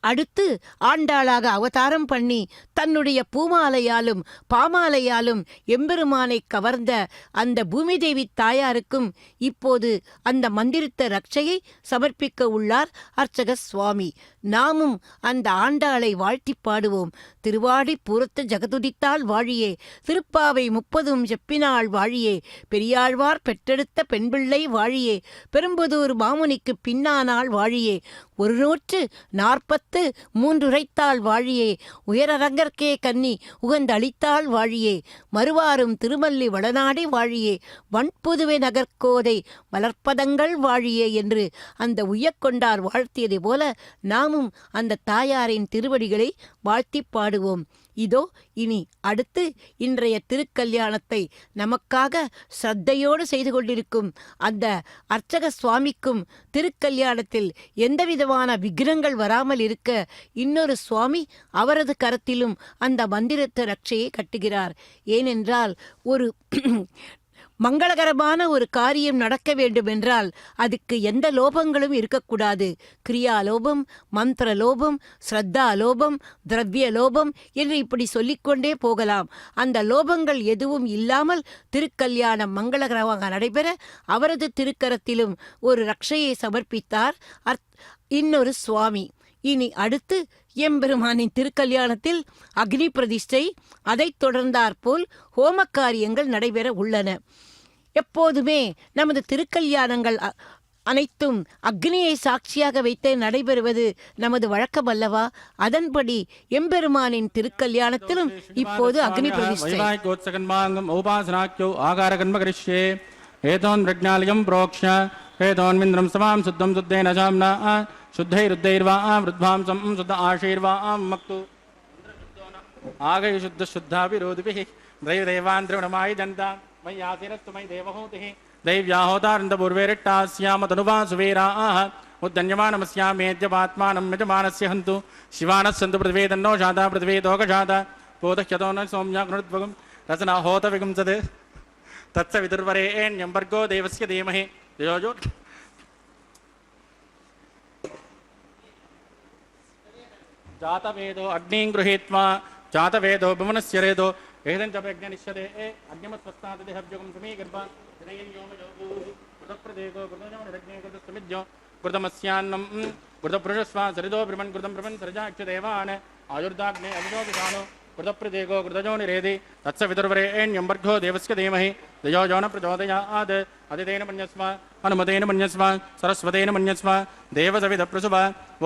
அடுத்து ஆண்டாளாக அவதாரம் பண்ணி தன்னுடைய பூமாலையாலும் பாமாலையாலும் எம்பெருமானை கவர்ந்த அந்த பூமிதேவி தாயாருக்கும் இப்போது அந்த மந்திரித்த ரட்சையை சமர்ப்பிக்க உள்ளார் அர்ச்சக சுவாமி. நாமும் அந்த ஆண்டாளை வாழ்த்தி பாடுவோம். திருவாடி பூரத்து ஜகதுதித்தாள் வாழியே, திருப்பாவை 30 செப்பினாள் வாழியே, பெரியாழ்வார் பெற்றெடுத்த பெண்பிள்ளை வாழியே, பெரும்புதூர் மாமுனிக்கு பின்னானாள் வாழியே, 143 உரைத்தாள் வாழியே, உயரரங்கற்கே கன்னி உகந்தளித்தாள் வாழியே, மறுவாரும் திருமல்லி வடநாடி வாழியே, வன்புதுவை நகர்கோதை மலர்ப்பதங்கள் வாழியே என்று அந்த உய்யக்கொண்டார் வாழ்த்தியதை போல நாமும் அந்த தாயாரின் திருவடிகளை வாழ்த்தி பாடுவோம். இதோ இனி அடுத்து இன்றைய திருக்கல்யாணத்தை நமக்காக ஸ்ரத்தையோடு செய்து கொண்டிருக்கும் அந்த அர்ச்சக சுவாமிக்கும் திருக்கல்யாணத்தில் எந்தவிதமான விக்னங்கள் வராமல் இருக்க இன்னொரு சுவாமி அவரது கரத்திலும் அந்த மந்திரத்த ரட்சையை கட்டுகிறார். ஏனென்றால் ஒரு மங்களகரமான ஒரு காரியம் நடக்க வேண்டுமென்றால் அதுக்கு எந்த லோபங்களும் இருக்கக்கூடாது. கிரியா லோபம், மந்திர லோபம், ஸ்ரத்தா லோபம், திரவிய லோபம் என்று இப்படி சொல்லிக்கொண்டே போகலாம். அந்த லோபங்கள் எதுவும் இல்லாமல் திருக்கல்யாணம் மங்களகரமாக நடைபெற அவரது திருக்கரத்திலும் ஒரு ரட்சையை சமர்ப்பித்தார் இன்னொரு சுவாமி. இனி அடுத்து எம்பெருமானின் திருக்கல்யாணத்தில் அக்னி பிரதிஷ்டை, அதைத் தொடர்ந்தாற்போல் ஹோமக்காரியங்கள் நடைபெற உள்ளன. எப்போதுமே நமது திருக்கல்யாணங்கள் அனைத்தும் அக்னியை சாட்சியாக வைத்தே நடைபெறுவது நமது வழக்கம் அல்லவா? அதன்படி எம்பெருமானின் திருக்கல்யாணத்திலும் இப்போது அக்னி பிரதிஷ்டை. ஏதோன்மிந்திரம் சமாம் சுத்தம் சுத்தேன சாம்னா शुद्धैरुद्धैर्वां वृद्धांसं शुद्ध आशीर्वां मक्तु आगय शुद्ध शुद्धाभिरोधिभिः दैवदेवान्त्रिवणमाय जनता मय्यासीनस्तु मयि देवहूतिः दैव्याहोतारन्तपूर्वेरिट्टास्यामतनुवा सुवीराः उद्दन्यमानमस्यामेद्यपात्मानं यजमानस्य हन्तु शिवानः सन्तु पृथिवी तन्नो शाता पृथिवी तोकशाता पोतह्यतो न सौम्याग्नुद्वगं रचना होतविगुंसत् तत्सवितुर्वरेण्यं भर्गो देवस्य धीमहि धियो जातवेदो अग्निं गृहीत्वा जातवेदो भुवनस्य रेदो एदं च प्रज्ञनिष्यते अग्निमत्वस्तादिहव्योगं समीगर्भ जनयन्योमयोगो कृतप्रदेको कृतजो निरग्ने कृतसमिज्यो कृतमस्यान्नं कृतपुरुषस्वा सरिदो ब्रह्मन् कृतं ब्रह्मन् सर्जाक्षदेवान् आयुर्दाग्ने अविदोदिशानो कृतप्रदेको कृतजो निरेदि तत्सवितुर्वरेण्यं वर्गो देवस्य धीमहि धियो यो न प्रचोदयात् अदितेन मन्यस्व हनुमतेन मन्यस्व सरस्वतेन मन्यस्व देवसविदप्रसुव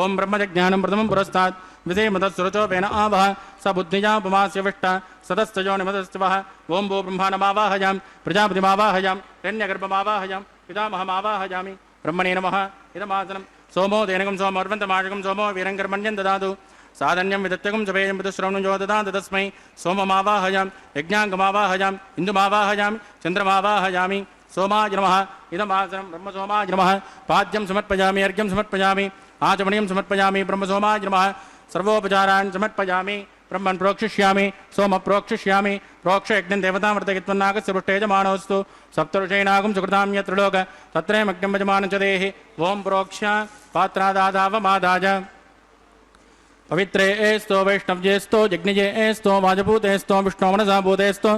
ओं ब्रह्मजज्ञानं प्रथमं पुरस्तात् विधेमतस्सुरचोपेन आवह स बुद्धिजा पुमास्य विष्ट सदस्तजो निमदस्तवः ओं भो ब्रह्माणमावाहयां प्रजापतिमावाहयां हिरण्यगर्भमावाहयां पितामहमावाहयामि ब्रह्मणे नमः इदमासनं सोमो देनकं सोमोर्वन्तमाशकं सोमो वीरङ्कर्मण्यं ददातु साधन्यं विदत्यकं जपेयं विदुश्रवणं यो ददातु तस्मै सोममावाहयां यज्ञाङ्गमावाहयां इन्दुमावाहयामि चन्द्रमावाहयामि सोमाय नमः इदमासनं ब्रह्मसोमाय नमः पाद्यं समर्पयामि अर्घ्यं समर्पयामि आचमनीयं समर्पयामि ब्रह्मसोमाय नमः सर्वोपचारान् समर्पयामि ब्रह्मन् प्रोक्षिष्यामि सोम प्रोक्षिष्यामि प्रोक्ष यज्ञं देवतामृतयित्वन्नागस्य पुष्टेजमानोऽस्तु सप्तऋषीणागं सुकृतां यत्र लोक तत्रैमग्नं यजमानं च देहि ओं प्रोक्ष्य पात्रादादावमादाय पवित्रे एस्तो वैष्णव्येस्तो यज्ञजे एस्तो वाजभूतेस्तो विष्णो मनसा भूतेस्तो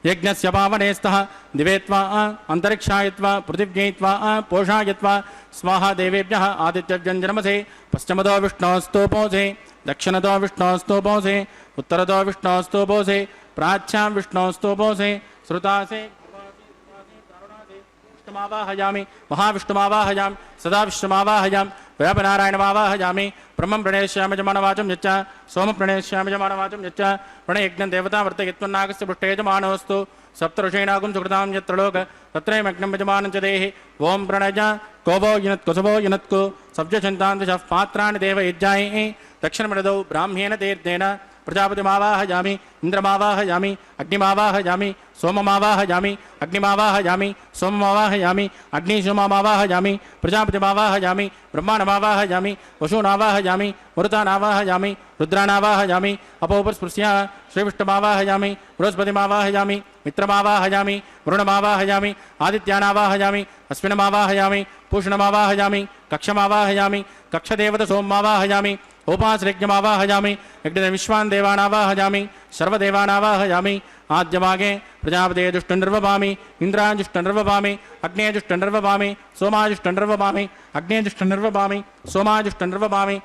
यज्ञस्य पावनेस्तः दिवेत्वा अन्तरिक्षायत्वा पृथिव्यैत्वा पोषायत्वा स्वाहा देवेभ्यः आदित्यव्यञ्जनमसे पश्चिमतो विष्णोस्तोपोसे दक्षिणतो विष्णोस्तोपोसे उत्तरतो विष्णोस्तोपोसे प्राच्यां विष्णोस्तोपोसे श्रुतासे विष्णुमावाहयामि महाविष्णुमावाहयामि सदा विष्णुमावाहयामि व्यापनारायणमावाहयामि ब्रह्मं प्रणेष्यामि जमानवाचं यच्च सोमं प्रणेष्यामि जमानवाचं यच्च प्रणयज्ञं देवतावर्तयित्वन्नागस्य पुष्टेजमानोऽस्तु सप्तऋषीणागुं सुकृतां यत्र लोक तत्रैमग्नं यजमानं च देहि ओं प्रणज कोवो युनत्कुसवो युनत्कु सव्यचन्तान्दशः पात्राणि देवयज्ञायै दक्षिणमृदौ ब्राह्म्येन तीर्थेन प्रजापतिमावाहयामि इन्द्रमावाहयामि अग्निमावाहयामि सोममावाहयामि अग्निमावाहयामि सोममावाहयामि अग्निसोममावाहयामि प्रजापतिमावाहयामि ब्रह्माणमावाहयामि वसूनावाहयामि मरुतानावाहयामि रुद्रानावाहयामि अपोपस्पृश्य श्रीविष्णुमावाहयामि बृहस्पतिमावाहयामि मित्रमावाहयामि वरुणमावाहयामि आदित्यानावाहयामि अश्विनमावाहयामि पूषणमावाहयामि कक्षमावाहयामि कक्षदेवतसोममावाहयामि उपाश्रयज्ञमावाहयामि यज्ञविश्वान् देवानावाहयामि सर्वदेवानावाहयामि आद्यमागे प्रजापते जुष्टनिर्वपामि इन्द्राजुष्टनिर्वपामि अग्नेजुष्टनिर्वपामि सोमाजुष्टनिर्वपामि अग्नेजुष्टनिर्वपामि सोमाजुष्टनिर्वपामि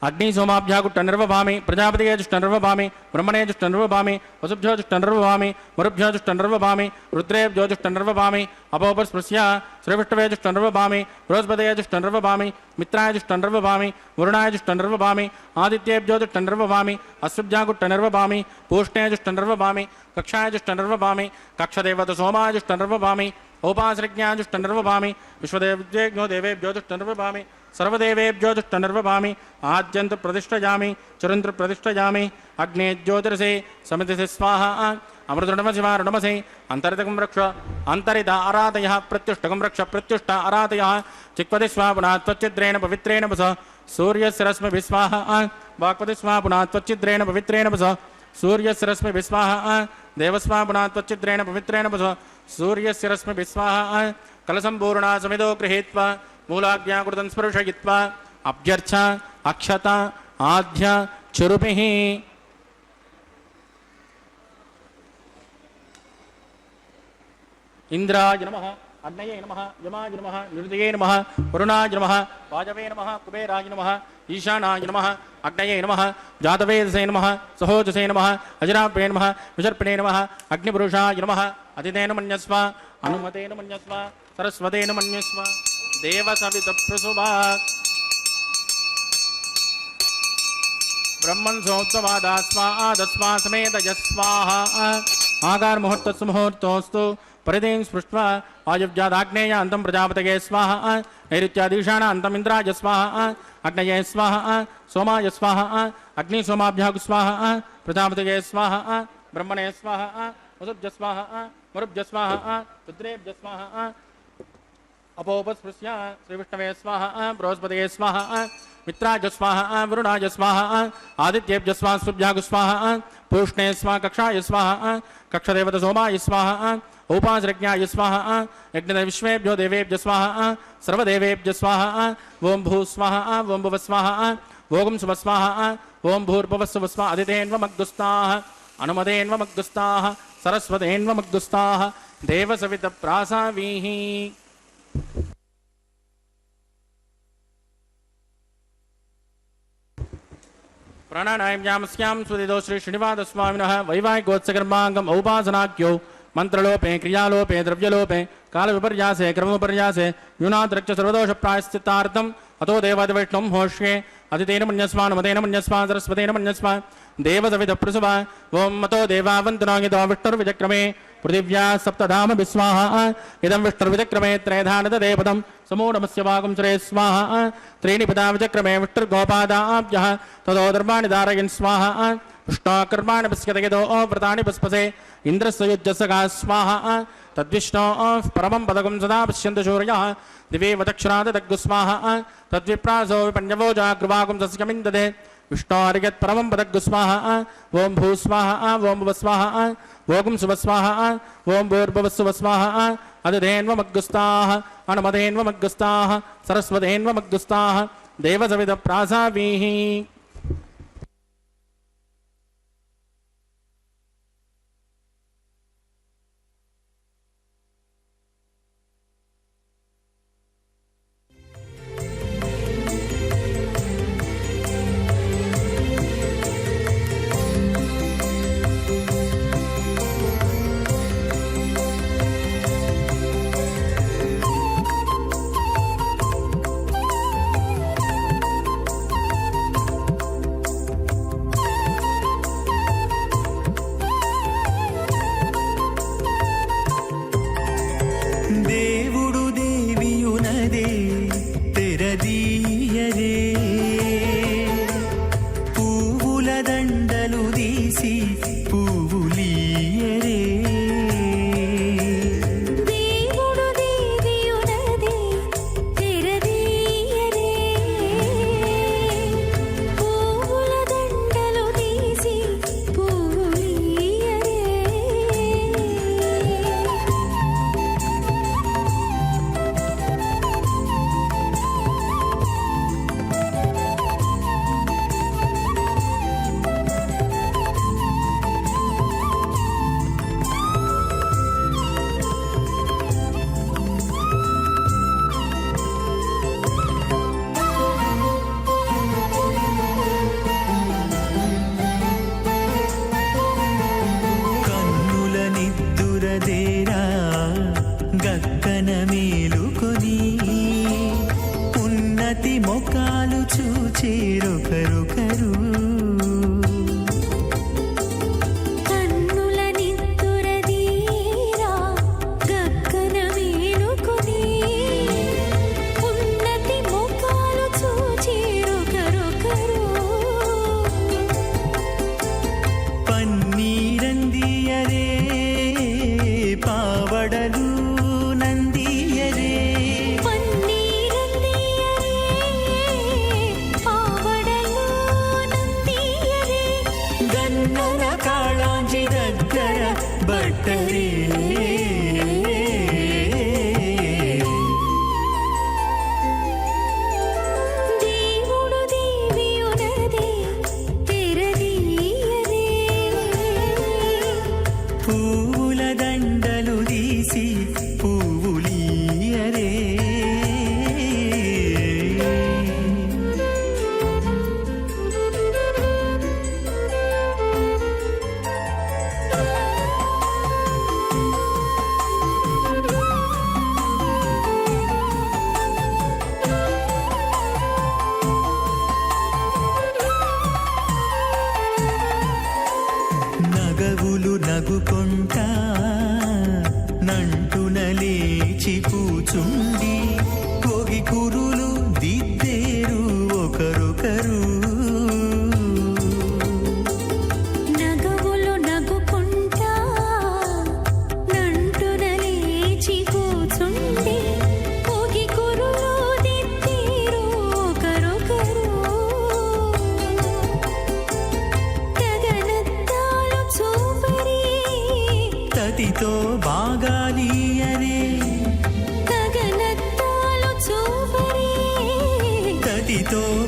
अग्निसोमाभ्याकुट्टनिर्वपामि प्रजापतिये जुष्टनिर्वपामि ब्रह्मणे जुष्टनिर्वपामि वसुभ्यो जुष्टनिर्वपामि मरुभ्यो जुष्टनिर्वपामि रुद्रेभ्यो जुष्टनिर्वपामि अपोपस्पृश्य श्रीविष्णवे जुष्टनिर्वपामि बृहस्पतये जुष्टनिर्वपामि मित्राय जुष्टनिर्वपामि वरुणाय जुष्टनिर्वपामि आदित्येभ्यो जुष्टनिर्वपामि अश्वभ्याकुट्टनिर्वपामि पूष्णे जुष्टनिर्वपामि कक्षाय जुष्टनिर्वपामि कक्षदेवतसोमाय जुष्टनिर्वपामि औपासृज्ञाय जुष्टनिर्वपामि विश्वदेवेभ्यो देवेभ्यो जुष्टनिर्वपामि सर्वदेवेभ्यो जुष्टनिर्वपामि आद्यन्त प्रतिष्ठयामि चिरन्त्र प्रतिष्ठयामि अग्ने ज्योतिरसे समितिसे स्वाहा अमृतुणमसिवारुणमसे अन्तरितकं रक्ष अन्तरित आराधयः प्रत्युष्टकं रक्ष प्रत्युष्ट आराधयः चिक्पति स्वा पुनः त्वच्चिद्रेण पवित्रेण वस सूर्यस्य रश्मिभिः स्वाहा वाक्पति स्वा पुनः त्वच्चिद्रेण पवित्रेण वस सूर्यस्य रश्मिभिः स्वाहा देवस्वा पुनः त्वच्चिद्रेण पवित्रेण वस सूर्यस्य रश्मिभिः स्वाहा कलसम्पूर्णा समितो गृहीत्वा मूलाज्ञाकृतं स्पर्शयित्वा अभ्यर्च अक्षत आद्य चुरुभिः इंद्राय नमः अग्नये नमः यमाय नमः निरुदये नमः वरुणाय नमः वाजवे नमः कुबेराय नमः ईशानाय नमः अग्नये नमः जातवेदसे नमः सहोजसे नमः अजरापे नमः विसर्पिणे नमः अग्निपुरुषाय नमः अतिथेन मन्यस्व अनुमतेन मन्यस्व सरस्वतेन मन्यस्व देवसवितप्रसुभा ब्रह्मन् सोत्तवादास्वादस्वा समेत यस्वाहा आकार मुहूर्तस्सु मुहूर्तोऽस्तु परिधिं स्पृष्ट्वा वायुव्यादाग्नेयान्तं प्रजापतये स्वाहा नैऋत्यादीशानान्तम् इन्द्राय स्वाहा अग्नये स्वाहा सोमाय स्वाहा अग्निसोमाभ्यागु स्वाहा प्रजापतये स्वाहा ब्रह्मणे स्वाहा वसुभ्य स्वाहा मरुभ्य स्वाहा रुद्रेभ्य स्वाहा अपोपस्पृश्य श्रीविष्णवे स्वाहा बृहस्पतये स्वाहा मित्राय स्वाहा वरुणाय स्वाहा आदित्येभ्य स्वाहा स्वाहा पूष्णे स्वा कक्षाय स्वाहा कक्षदेवत सोमाय स्वाहा उपासृज्ञाय स्वाहा यज्ञविश्वेभ्यो देवेभ्य स्वाहा सर्वदेवेभ्य स्वाहा ओं भू स्वाहा ओं भुव स्वाहा ओं सुव स्वाहा ओं भूर्भुवः सुव स्वाहा अदितेन्वमग्गुस्ताः అనుమదేన్వమగ్గుస్తాః సరస్వతేన్వమగ్గుస్తాః దేవసవితప్రాసావీః. ప్రాణాయామ్యామస్యాం స్వదిదో శ్రీ శ్రీనివాసస్వామినః వైవాహికోత్సకర్మాంగం ఔపాసనాఖ్యో మంత్రలోపే క్రియాలోపే ద్రవ్యలోపే కాలవిపర్యాసే క్రమవిపర్యాసే న్యూనాద్రక్ష సర్వదోష ప్రాయశ్చిత్తార్థం అతో దేవాదివైష్ణవం హోష్యే అతిథేన మన్యస్మాన్ మతేన మన్యస్మాన్ సరస్వతేన మన్యస్మాన్ దేవసవిత పృసువ ఓం మతో దేవావంతనాగితో విష్ణుర్విచక్రమే పృథివ్యా సప్తధామ విస్వాహ ఇదం విష్ణుర్విచక్రమే త్రైధానతదేపదం సమూఢమస్య వాగం శ్రే స్వాహ త్రీణి పదా విచక్రమే విష్ణుర్గోపాదాభ్యః తదో ధర్మాణి ధారయన్ స్వాహ విష్ణోకర్మాణి పశ్యతయదో వ్రతాని పుష్పసే ఇంద్రస్య యుజ్జసగా స్వాహ తద్విష్ణో పరమం పదకం సదా పశ్యంతు సూర్యః దివే వదక్షరాదగ్గు స్వాహ తద్విప్రాసో విపన్యవో జాగృవాగం సస్యమిందదే విష్ణోర్యత్ పరమం పదగ్గు స్వాహ ఓం భూ స్వాహ ఓం భువ స్వాహ ఓం శుభ స్వాహ ఓం భూర్భువస్సువ స్వాహ అదిధేన్వమగ్గుస్తాః అనుమదేన్వమగ్గుస్తాః సరస్వతేన్వమగ్గుస్తాః దేవసవిత ప్రాసావీః.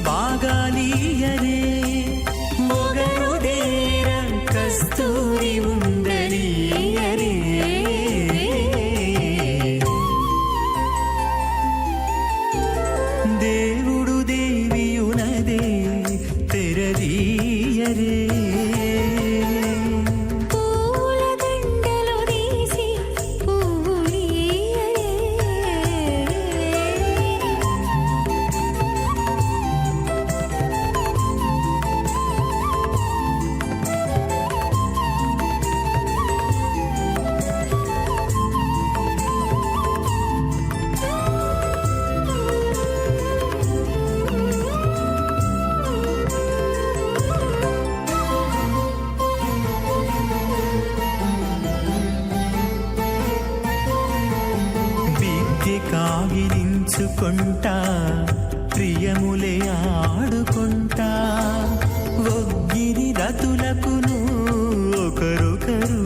బాగాలియరే మొగరుదేర కస్తూరి ప్రియములే ఆడుకుంటా ఒగ్గిరి రతులకును ఒకరొకరు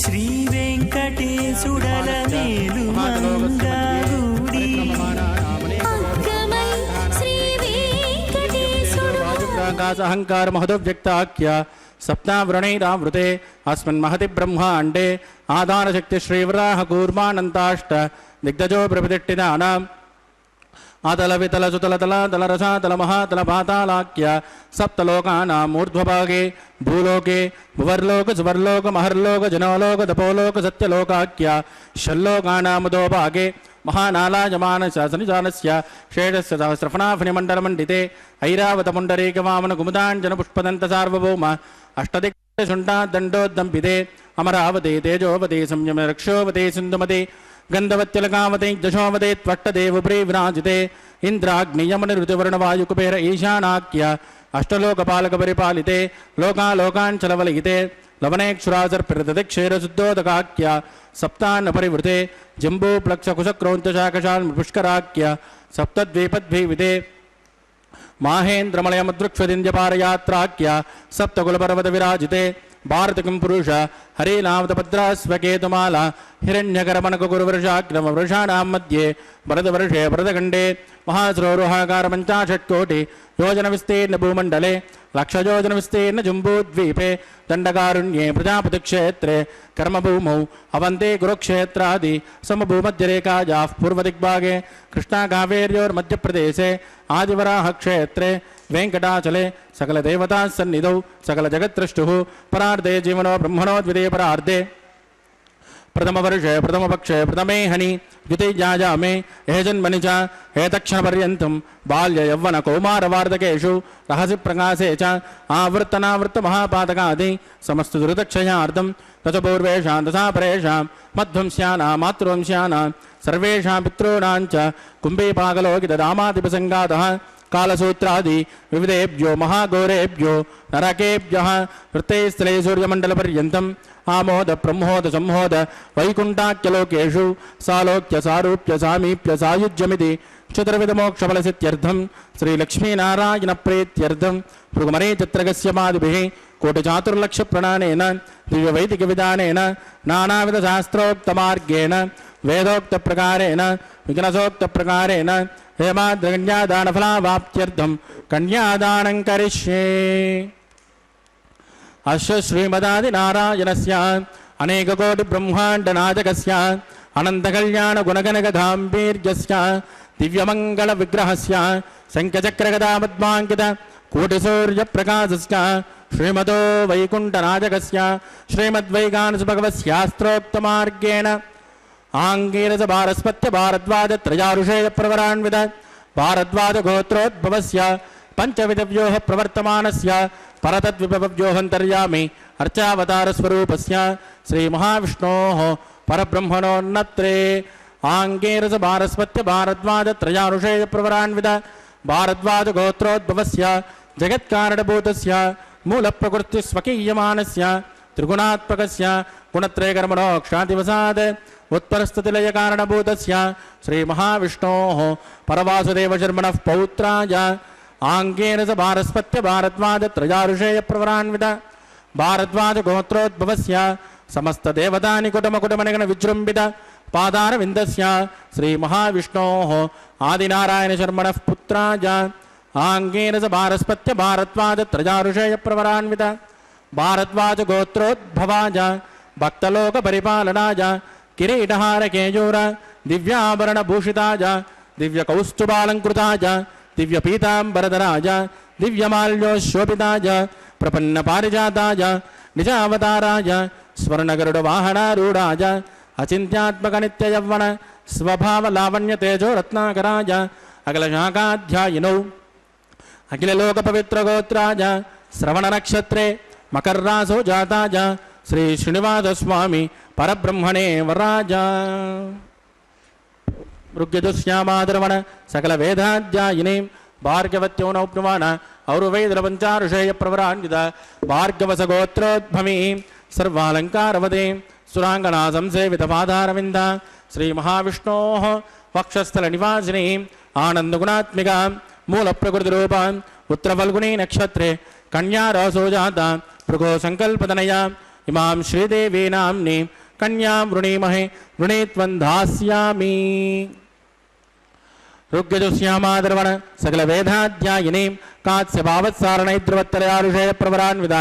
శ్రీ వెంకటేశుడల మేలు మంగళూడి అహంకార మహదవ్యక్తాఖ్య సప్తావృణైరావృతే అస్మిన్ మహతి బ్రహ్మాండే ఆధారశక్తి శ్రీవరాహ కూర్మానంతాష్ట దిగ్గజో ప్రతిష్ఠితానాం అతల వితల సుతల తల తల రసాతల మహాతల పాతాళాఖ్య సప్తలోకానాం ఊర్ధ్వభాగే భూలోకే భువర్లోక సువర్లోక మహర్లోక జనోలోక తపోలోక సత్యలోకాఖ్య షల్లోకానాముదోభాగే మహానాలాయమాన శాసనిజాలస్య శేషస్య సహస్రఫణాఫణిమండలమండితే ఐరావతపుండరీకవామన కుముదాంజన పుష్పదంత సార్వభౌమ అష్టదిగ్శుండా దండోద్దంపితే అమరావతి తేజోవతి సంయమ రక్షోవతి సింధుమతి గంధవత్యలకావతే దశోవతే త్వట్టదేవప్రీ విరాజితే ఇంద్రాగ్నియమని ఋతువర్ణవాయుకుబేర ఈశానాఖ్య అష్టలోకపాలక పరిపాలితే లోకాలోకాంచలవలయితే లవనేక్షురాసర్పిరదతి క్షీరశుద్ధోదకాఖ్య సప్తాన్న పరివృతే జంబూప్లక్షకుశక్రౌంచశాకశాల్ పుష్కరాఖ్య సప్తద్వీపద్భీవితే మాహేంద్రమలయమదృక్ష్వదింద్యపారయాత్రాఖ్య సప్తకులపర్వత విరాజితే భారతకం పురుష హరేనామతభద్రాస్వకేతుమాల హిరణ్యకరమణకురువర్షాగ్రమవృషాణాం మధ్యే భరతవర్షే భరతఖండే మహాశ్రోరుహాకార పంచాశత్కోటి యోజన విస్తీర్ణ భూమండలే లక్షయోజన విస్తీర్ణ జంబూద్వీపే దండకారుణ్యే ప్రజాపతిక్షేత్రే కర్మభూమౌ అవంతే కురుక్షేత్రాది సమభూమధ్యరేఖాయాః పూర్వదిగ్భాగే కృష్ణాకావేర్యోర్మధ్యప్రదేశే ఆదివరాహక్షేత్రే వెంకటాచలే సకలదేవతా సన్నిధౌ సకల జగత్రష్టుః పరార్ధే జీవనో బ్రహ్మణో ద్వితీయ పరార్ధే ప్రథమవర్షే ప్రథమపక్షే ప్రథమే హని ద్వితీయాయామే ఏజన్మని చ ఏతక్షణపర్యంతం బాల్య యవ్వన కౌమారవార్ధకేషు రహసి ప్రకాశే చ ఆవృత్తనావృత్త మహాపాతకాది సమస్త దురితక్షయార్థం తచ పూర్వేషాం తథా పరేషాం మధ్వంస్యానాం మాతృవంశ్యానాం సర్వేషాం పితॄణాం చ కుంభీపాకలోకితదామాదిపసంగాతః కాలసూత్రాది వివిధేభ్యో మహాఘోరేభ్యో నరకేభ్యః వృత్తైస్థలే సూర్యమండలపర్యంతం ఆమోద బ్రహ్మోద సంహోద వైకుంఠాఖ్యలోకేషు సాలోక్య సారూప్య సామీప్య సాయుజ్యమితి చతుర్విధమోక్షఫలసిత్యర్థం శ్రీలక్ష్మీనారాయణ ప్రీత్యర్థం భృగుమరే చిత్రగస్యమాదిభిः కోటిచాతుర్లక్ష ప్రణానేన దివ్యవైదిక విధానేన నానావిధ శాస్త్రోక్తమార్గేణ వేదోక్త ప్రకారేణ విఘ్నసోక్త ప్రకారేణ హేమాద్రకన్యాదానఫలావాప్త్యర్థం కన్యాదానం కరిష్యే. అశ్వ శ్రీమదాదినారాయణస్య అనేకకోటి బ్రహ్మాండనాయకస్య అనంతకళ్యాణ గుణగణగధాంబీర్యస్య దివ్యమంగళ విగ్రహస్య శంఖచక్రగదాపద్మాంకిత కోటిసూర్యప్రకాశస్య శ్రీమతో వైకుంఠనాయకస్య శ్రీమద్వైగానసభగవస్యాస్త్రోక్తమార్గేణ ఆంగీరస భారస్పత్య భారద్వాజ త్రయారుషేయ ప్రవరాన్విత భారద్వాజ గోత్రోద్భవస్య పంచవిధవ్యోహ ప్రవర్తమానస్య పరతద్విభవ్యోహంతర్యామి అర్చావతారస్వరూపస్య శ్రీమహావిష్ణోః పరబ్రహ్మణోన్నత్రే ఆంగీరస భారస్పత్య భారద్వాజ త్రయారుషేయ ప్రవరాన్విత భారద్వాజ గోత్రోద్భవస్య జగత్కారణభూతస్య మూలప్రకృతి స్వకీయమానస్య త్రిగుణాత్మకస్య గుణత్రయకర్మణోక్షాదివసాద్ ఉత్పరస్థితిలయకారణభూతస్య శ్రీమహావిష్ణోః పరవాసుదేవశర్మణః పౌత్రాయ ఆంగేరస భారస్పత్య భారద్వాజ త్రయారుషేయ ప్రవరాన్విత భారద్వాజ గోత్రోద్భవస్య సమస్త దేవతాని కుటమకుటమనిగణ విజృంభిత పాదారవిందస్య శ్రీమహావిష్ణోః ఆదినారాయణ శర్మణః పుత్రాయ ఆంగేరస భారస్పత్య భారద్వాజ త్రయారుషేయ ప్రవరాన్విత భారద్వాజ గోత్రోద్భవాయ భక్తలోక పరిపాలనాయ కిరీటహార కేయూర దివ్యాభరణ భూషితాయ దివ్య కౌస్తుభాలంకృతాయ దివ్య పీతాంబరధరాయ దివ్యమాల్యోశోభితాయ ప్రపన్న పారిజాతాయ నిజావతారాయ స్వర్ణగరుడ వాహనారూఢాయ అచింత్యాత్మక నిత్య యవ్వన స్వభావ లావణ్య తేజో రత్నాకరాయ అఖిల శాఖాధ్యాయినౌ అఖిల లోక పవిత్ర గోత్రాయ శ్రవణ నక్షత్రే మకర్రాసో జాతాయ శ్రీ శ్రీనివాస స్వామి పరబ్రహ్మణే వరాజ. ருக்யஜுஸ்யாமாதரவண சகல வேதாத்யாயினீம் பார்கவத்யோ நௌப்னுவான ஔர்வைதரபஞ்சாருஷேய பிரவரான்வித பார்கவசகோத்ரோத்பவீம் சர்வாலங்காரவதீம் சுராங்கனா சம்சேவிதபாதாரவிந்த ஸ்ரீ மகாவிஷ்ணோः வக்ஷஸ்தலநிவாசினீம் ஆனந்தகுணாத்மிகாம் மூலப்பிரகிருதிரூபாம் உத்திரபல்குனி நக்ஷத்ரே கன்யாராசோஜாதா भृगो संकल्पतनया इमां श्रीदेवी नाम्नी कन्यां वृणीमहे वृणीत्वन्धास्यामि ऋग्यजुष्यामादर्वण सकल वेदाध्यायिनीं कात्स्यभावत्सारणैद्रवत्तरयारुषेय प्रवरान्विता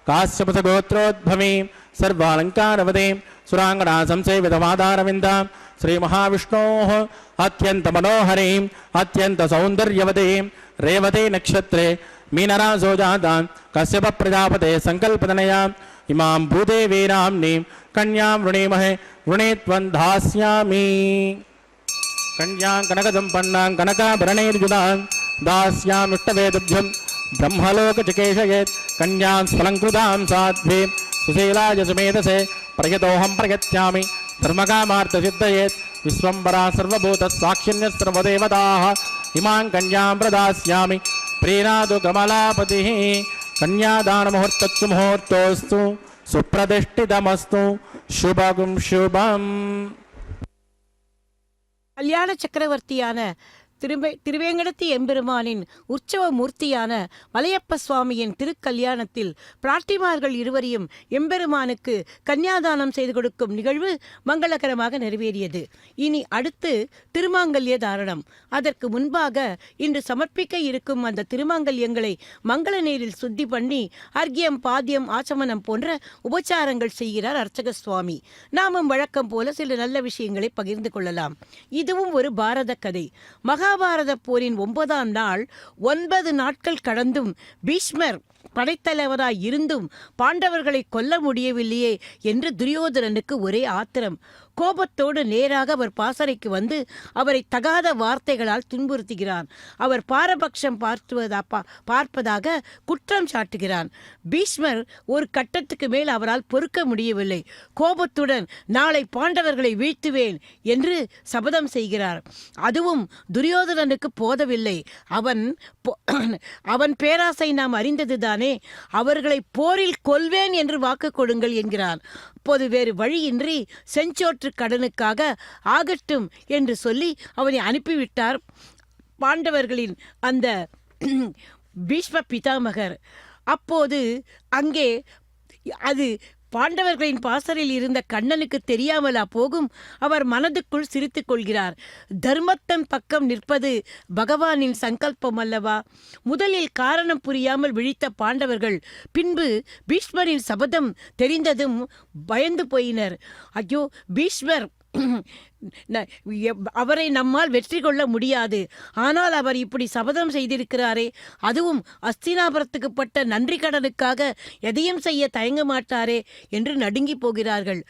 काश्यपसगोत्रोद्भवीं सर्वालङ्कारवतीं सुराङ्गना संसेवितमादारविन्दां श्रीमहाविष्णोः अत्यन्तमनोहरीम् अत्यन्तसौन्दर्यवतीं रेवती नक्षत्रे मीनरासोजातां कश्यप प्रजापते संकल्पतनया इमां भूदेवी नाम्नीं कन्यां वृणीमहे वृणीत्वन्धास्यामि कन्यां कनकसम्पन्नां कनकाभरणैर्युतां दास्यामिष्टवेदुभ्यं ब्रह्मलोकचिकेशयेत् कन्यां स्फलङ्कृतां साध्वीं सुशीलाय सुमेधसे प्रयतोऽहं प्रयच्छामि धर्मकामार्थसिद्धयेत् विश्वम्बरा सर्वभूतसाक्षिण्यः सर्वदेवताः इमां कन्यां प्रदास्यामि प्रीणादु कमलापतिः कन्यादानमुहूर्तस्तु मुहूर्तोऽस्तु सुप्रतिष्ठितमस्तु शुभं शुभम् கல்யாண சக்கரவர்த்தியான திருவேங்கடத்தி எம்பெருமானின் உற்சவ மூர்த்தியான மலையப்ப சுவாமியின் திருக்கல்யாணத்தில் பிராட்டிமார்கள் இருவரையும் எம்பெருமானுக்கு கன்னியாதானம் செய்து கொடுக்கும் நிகழ்வு மங்களகரமாக நிறைவேறியது. இனி அடுத்து திருமாங்கல்ய தாரணம். அதற்கு முன்பாக இன்று சமர்ப்பிக்க இருக்கும் அந்த திருமாங்கல்யங்களை மங்கள நீரில் சுத்தி பண்ணி அர்க்கியம் பாத்தியம் ஆச்சமனம் போன்ற உபச்சாரங்கள் செய்கிறார் அர்ச்சக சுவாமி. நாமும் வழக்கம் போல சில நல்ல விஷயங்களை பகிர்ந்து கொள்ளலாம். இதுவும் ஒரு பாரத கதை. மகாபாரத போரின் 9ஆம் நாள் 9 நாட்கள் கடந்தும் பீஷ்மர் படைத்தலைவராய் இருந்தும் பாண்டவர்களை கொல்ல முடியவில்லையே என்று துரியோதனனுக்கு ஒரே ஆத்திரம். கோபத்தோடு நேராக அவர் பாசறைக்கு வந்து அவரை தகாத வார்த்தைகளால் துன்புறுத்துகிறான். அவர் பாரபட்சம் பார்ப்பதாக குற்றம் சாட்டுகிறான். பீஷ்மர் ஒரு கட்டத்துக்கு மேல் அவரால் பொறுக்க முடியவில்லை. கோபத்துடன் நாளை பாண்டவர்களை வீழ்த்துவேன் என்று சபதம் செய்கிறார். அதுவும் துரியோதனனுக்கு போதவில்லை. அவன் பேராசை நாம் அறிந்ததுதானே. அவர்களை போரில் கொல்வேன் என்று வாக்கு கொடுங்கள் என்கிறான். அப்போது வேறு வழியின்றி செஞ்சோற்று கடனுக்காக ஆகட்டும் என்று சொல்லி அவனை அனுப்பிவிட்டார் பாண்டவர்களின் அந்த பீஷ்ம பிதாமகர். அப்போது அங்கே அது பாண்டவர்களின் பாசறையில் இருந்த கண்ணனுக்கு தெரியாமலா போகும்? அவர் மனதுக்குள் சிரித்துக் கொள்கிறார். தர்மத்தன் பக்கம் நிற்பது பகவானின் சங்கல்பம் அல்லவா? முதலில் காரணம் புரியாமல் விழித்த பாண்டவர்கள் பின்பு பீஷ்மரின் சபதம் தெரிந்ததும் பயந்து போயினர். ஐயோ, பீஷ்மர் அவரை நம்மால் வெற்றி கொள்ள முடியாது. ஆனால் அவர் இப்படி சபதம் செய்திருக்கிறாரே, அதுவும் அஸ்தினாபுரத்துக்கு பட்ட நன்றி கடனுக்காக எதையும் செய்ய தயங்க மாட்டாரே என்று நடுங்கி போகிறார்கள்.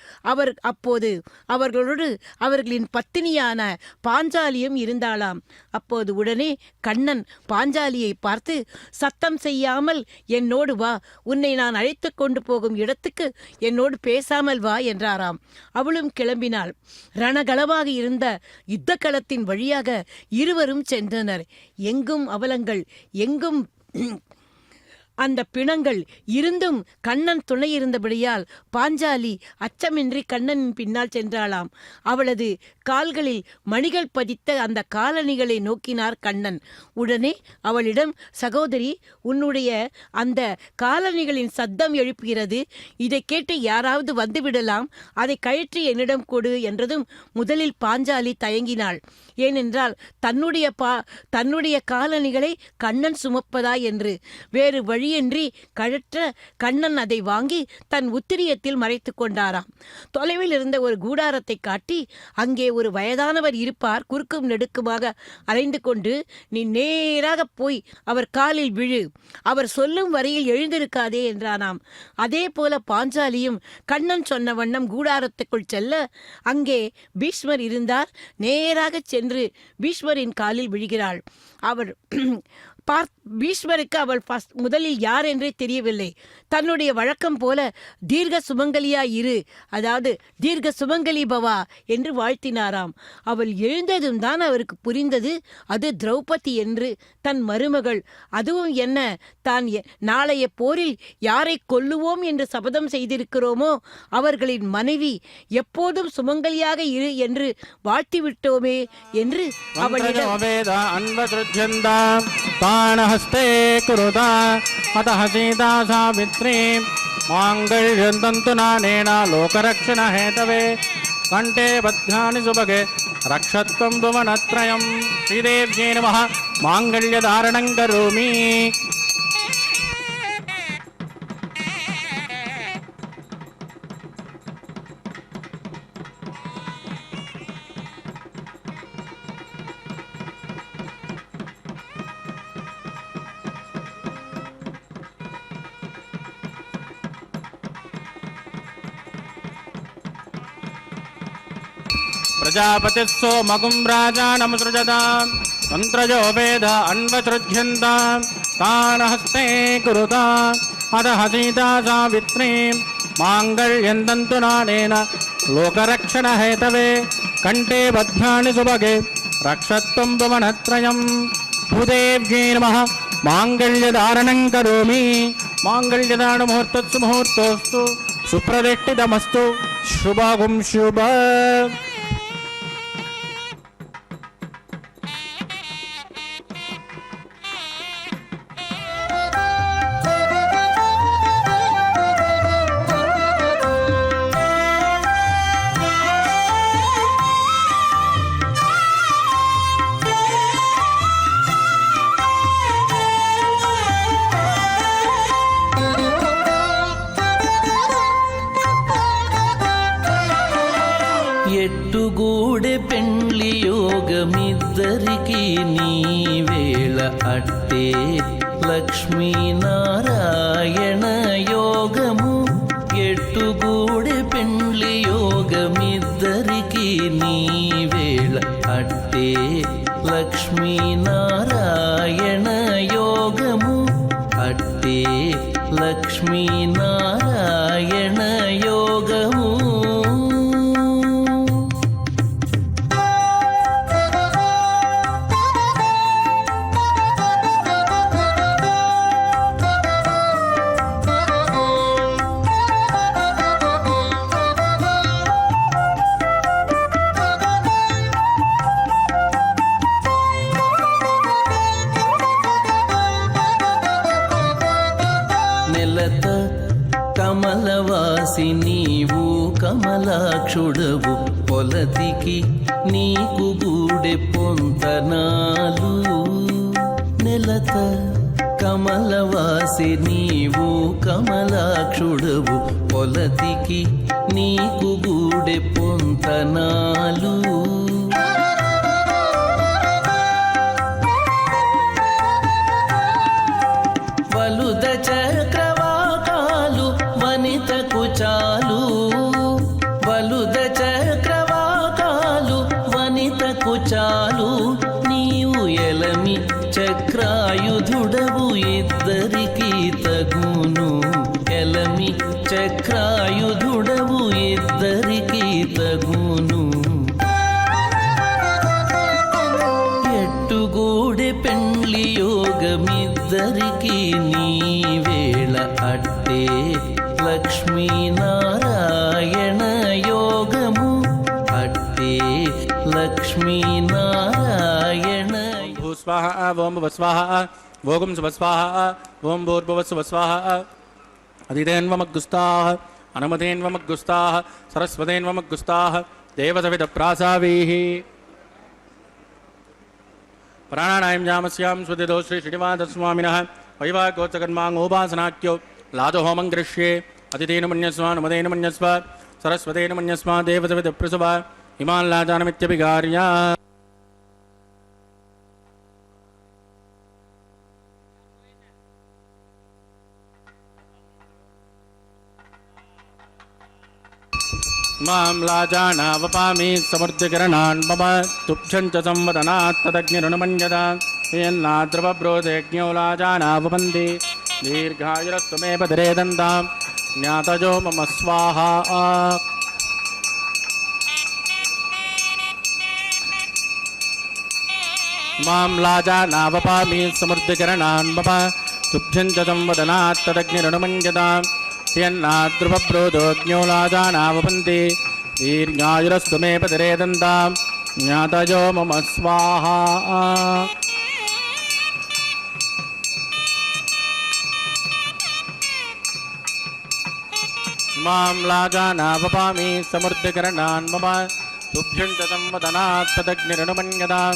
அப்போது அவர்களோடு அவர்களின் பத்தினியான பாஞ்சாலியும் இருந்தாளாம். அப்போது உடனே கண்ணன் பாஞ்சாலியை பார்த்து, சத்தம் செய்யாமல் என்னோடு வா, உன்னை நான் அழைத்து கொண்டு போகும் இடத்துக்கு என்னோடு பேசாமல் வா என்றாராம். அவளும் கிளம்பினாள். ரணகளவாக இருந்த யுத்த களத்தின் வழியாக இருவரும் சென்றனர். எங்கும் அவலங்கள், எங்கும் அந்த பிணங்கள் இருந்தும் கண்ணன் துணை இருந்தபடியால் பாஞ்சாலி அச்சமின்றி கண்ணனின் பின்னால் சென்றாளாம். அவளது கால்களில் மணிகள் பதித்த அந்த காலணிகளை நோக்கினார் கண்ணன். உடனே அவளிடம், சகோதரி, உன்னுடைய அந்த காலணிகளின் சத்தம் எழுப்புகிறது, இதை கேட்டு யாராவது வந்துவிடலாம், அதை கழற்றி என்னிடம் கொடு என்றதும் முதலில் பாஞ்சாலி தயங்கினாள். ஏனென்றால் தன்னுடைய காலணிகளை கண்ணன் சுமப்பதா என்று. வேறு வழியின்றி கழற்ற கண்ணன் அதை வாங்கி தன் உத்திரியத்தில் மறைத்து கொண்டாராம். தொலைவில் இருந்த ஒரு கூடாரத்தை காட்டி, அங்கே ஒரு வயதானவர் இருப்பார், குறுக்கும் நெடுக்குமாக அலைந்து கொண்டு, நீ நேராக போய் அவர் காலில் விழு, அவர் சொல்லும் வரையில் எழுந்திருக்காதே என்றானாம். அதே போல பாஞ்சாலியும் கண்ணன் சொன்ன வண்ணம் கூடாரத்துக்குள் செல்ல, அங்கே பீஷ்மர் இருந்தார். நேராக சென்று பீஷ்மரின் காலில் விழுகிறாள். அவர் பீஷ்மருக்கு அவள் முதலில் யார் என்றே தெரியவில்லை. தன்னுடைய வழக்கம் போல தீர்க்க சுமங்கலியா இரு, அதாவது தீர்க்க சுமங்கலி பவா என்று வாழ்த்தினாராம். அவள் எழுந்ததும் தான் அவருக்கு புரிந்தது அது திரௌபதி என்று, தன் மருமகள். அதுவும் என்ன, தான் நாளைய போரில் யாரை கொல்லுவோம் என்று சபதம் செய்திருக்கிறோமோ அவர்களின் மனைவி, எப்போதும் சுமங்கலியாக இரு என்று வாழ்த்திவிட்டோமே என்று அவளிடம் हस्ते कुरुता अतः सीता सावित्री मांगल्यं तन्तु नानेन लोकरक्षण हेतवे कंठे बध्नानि सुभगे रक्षत्वं भुवनत्रयं श्रीदेव्यै नमः मांगल्यधारणं करोमि. प्रजापतिः सोमगुं राजानमुसृजतां तन्त्रजो वेद अन्वसृज्यन्तां तान् हस्ते कुरुताम् अतः सीता सावित्रीं माङ्गल्यं तन्तु नानेन लोकरक्षणहेतवे कण्ठे बध्नानि सुभगे रक्षत्वं भुवनत्रयं भूदेव्यै नमः माङ्गल्यधारणं करोमि. माङ्गल्यधारणमुहूर्तस्सु मुहूर्तोऽस्तु सुप्रतिष्ठितमस्तु शुभगुं शुभ. ఎట్టుగూడె పెండ్లి యోగమిద్దరికి నీ వేళ అట్టే లక్ష్మీనారాయణ యోగము. ఎట్టుగూడె పెండ్లి యోగమిద్దరికి నీ వేళ అట్టే లక్ష్మీనారాయణ యోగము. అట్టే లక్ష్మీనారాయణ యోగము. నెలత కమలవాసి నీవు కమలాక్షుడవు, పొలతికి నీకు గూడె పొంతనాలు. నెలత కమలవాసి నీవు కమలాక్షుడవు, పొలతికి నీకు గూడె పొంతనాలు. వలుద చక్రవాకాలు వనితకు చాలు, వలుద చక్రవాకాలు వనితకు చాలు. నీవు ఎలమి చక్రాయుధుడవు ఇద్దరికి తగును, ఎలమి చక్రాయుధుడవు ఇద్దరికి తగును. ఎట్టుగూడె పెండ్లి యోగమిద్దరికి నీ వేళ అట్టే లక్ష్మీనారాయణ యోగము. అట్టే లక్ష్మీనారాయణ. భూస్వాహ ఓం భువస్వాహ ఓం శుభస్వాహ ఓం భూర్భువస్సువస్వాహ. అదితేన్వమగ్గుస్తాః అనుమతేన్వమగ్గుస్తాః సరస్వతేన్వమగ్గుస్తాః దేవసవితప్రాసావీః. ప్రాణానాయం జామస్యాం స్వతిదో శ్రీ శ్రీనివాసస్వామినః వైవాగోచకర్మాంగోపాసనాఖ్యో లాదహోమం గృహ్యే. అతిథేన మన్యస్వ అనుమతేన మన్యస్వ సరస్వతేన మన్యస్వ దేవసవితప్రసవ ఇమాన్ లాజానమిత్యభిగార్య. మాం లాజానావపామి సమృద్ధికరణాన్ మమ తుభ్యం చ సంవదనాత్ తదగ్నిరుణమన్యదా यन्नाद्रवब्रोधेज्ञोलाजानावपन्ति दीर्घायुरस्तु मे पदरे दन्तां ज्ञातजो मम स्वाहा मां लाजानावपामि समृद्धिकरणान् मम तुभ्यं च संवदनात् तदग्निरनुमञ्जतां यन्नाद्रवब्रोधोज्ञोलाजानावपन्ति दीर्घायुरस्तु मे पदरे दन्तां ज्ञातजो मम स्वाहा मां लाजानावपामि समृद्धिकरणान् मम तुभ्यं च संवदनात् तदग्निरनुमञ्जतां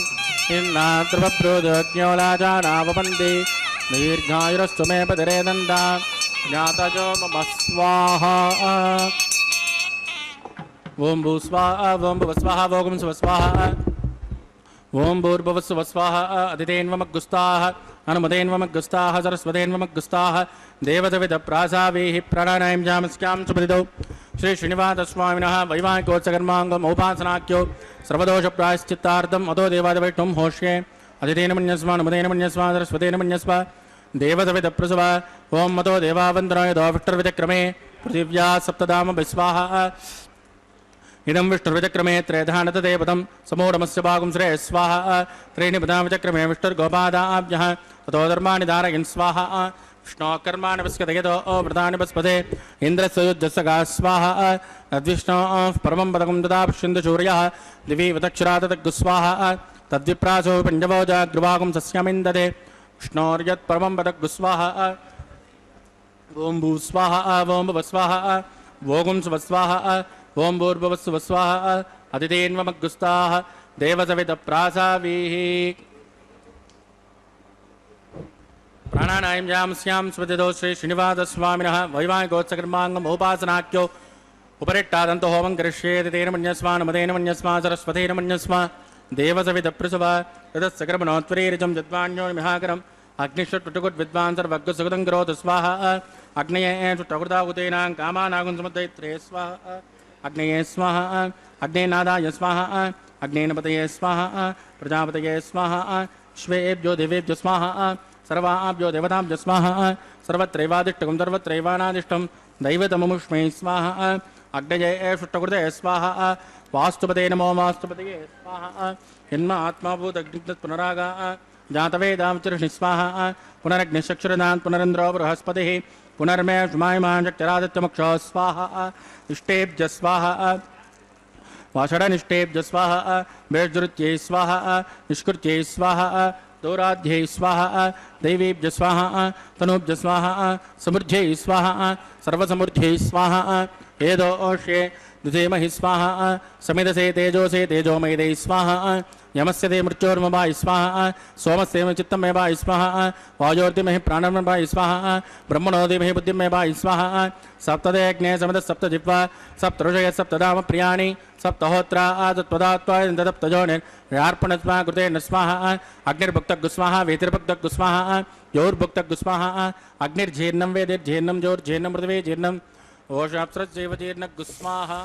यन्नाद्रवब्रोधोज्ञोलाजानावपन्ति दीर्घायुरस्तु मे पदरे दन्तां ज्ञातजो मम स्वाहा ओम भू स्वाहा ओम भुव स्वाहा ओम सुव स्वाहा ओम भूर्भुवस्सुव स्वाहा अदितेन्वमग्गुस्ताः अनुमतेन्वमग्गुस्ताः सरस्वतेन्वमग्गुस्ताः देवतविदप्रासावीः प्राणानायं जामस्यां सुपतितौ श्री श्रीनिवासस्वामिनः वैवाहिकोत्सकर्माङ्गमोपासनाख्यो सर्वदोषप्रायश्चित्तार्थम् अतो देवादिवैष्णवं होष्ये अदितेन मन्यस्व अनुमतेन मन्यस्व सरस्वतेन मन्यस्व देवतविदप्रसव ओम मतो देवावन्दनाय विष्टर्विचक्रमे पृथिव्या सप्तधाम विस्वाहा इदं विष्णुर्विचक्रमे त्रयधानतदेवतं समूढमस्य भागं श्रेय स्वाहा त्रीणि पदाविचक्रमे विष्णुर्गोपादाभ्यः ततो धर्माणि धारयन् स्वाहा विष्णोकर्माणि पश्यतयतो व्रतानि पस्पते इन्द्रस्य युज्जस्सगा स्वाहा तद्विष्णोः परमं पदकं तदा पश्यन्तु सूर्यः दिवि वदक्षराततग्गुस्वाहा तद्विप्रासो पञ्चभोजाग्रभागं सस्यमिन्दते विष्णोर्यत्परमं पदग्गुस्वाहा ओं भूस्वाहा ओं भुवस्वाहा ओं सुवस्वाहा ओं भूर्भुवस्सुवस्वाहा अदितेन्वमग्गुस्ताः देवसविदप्रासावीः प्राणानायं जामस्यां स्मृतितो श्री श्रीनिवासस्वामिनः वैवाहिकोत्सकर्माङ्गमोपासनाख्यो उपरिट्टादन्तो होमं करिष्येति तेन मन्यस्व अनुमतेन मन्यस्व सरस्वतेन मन्यस्व देवसविदप्रसव तदस्सकर्मणोत्वरीरिचं जद्वान्योर्मिहाकरम् अग्निष्टुटुकुट्विद्वान् सर्वज्ञसुगतं करोतु स्वाहा अग्नये टुटकृताहुतेनां कामानागुं समुद्रयत्रे स्वाहा अग्नये स्वाहा अग्नेनादाय स्वाहा अग्नेनपतये स्वाहा प्रजापतये स्वाहा श्वेभ्यो देवेभ्यो स्वाहा सर्वाभ्यो देवताभ्यो स्वाहा सर्वत्रैवादिष्टकं सर्वत्रैवानादिष्टं दैवतममुष्मै स्वाहा अग्नये शुष्टकृते स्वाहा वास्तुपते नमो वास्तुपतये स्वाहा जन्म आत्माभूतग्निपुनरागा जातवेदावचर्षि स्वाहा पुनरग्निचक्षुरदान् पुनरिन्द्रो बृहस्पतिः पुनर्मे शुमायमान् शक्तिरादित्यमुक्षः स्वाहा इष्टेभ्य स्वाहा वाषडनिष्टेभ्य स्वाहा वेजुरुत्यै स्वाहा निष्कृत्यै स्वाहा दौराध्यै स्वाहा दैवेभ्य स्वाहा तनूभ्य स्वाहा समृद्ध्यै स्वाहा सर्वसमृद्ध्यै स्वाहा एदोषे दुधेमहि स्वाहा समिदसे तेजोसे तेजोमयदे स्वाहा यमस्य ते मृत्योर्मभाय स्वाहा सोमस्य चित्तमेवाय स्वाहा वायोर्दिमहि प्राणमभाय स्वाहा ब्रह्मणोदिमहि बुद्धिमेवाय स्वाहा सप्तदे अग्ने समिद सप्तजिह्वा सप्तऋषय सप्तधाम प्रियाणि सप्तहोत्रा आदत्पदात्वार्पणस्वा कृते न स्वाहा अग्निर्भुक्तगुस्वाहा वेतिर्भुक्तगुस्वाहा योर्भुक्तगुस्वाहा अग्निर्जीर्णं वेदिर्जीर्णं जोर्जीर्णं पृथिवी जीर्णं ओषाप्सरस्यैव जीर्णगुस्वाहा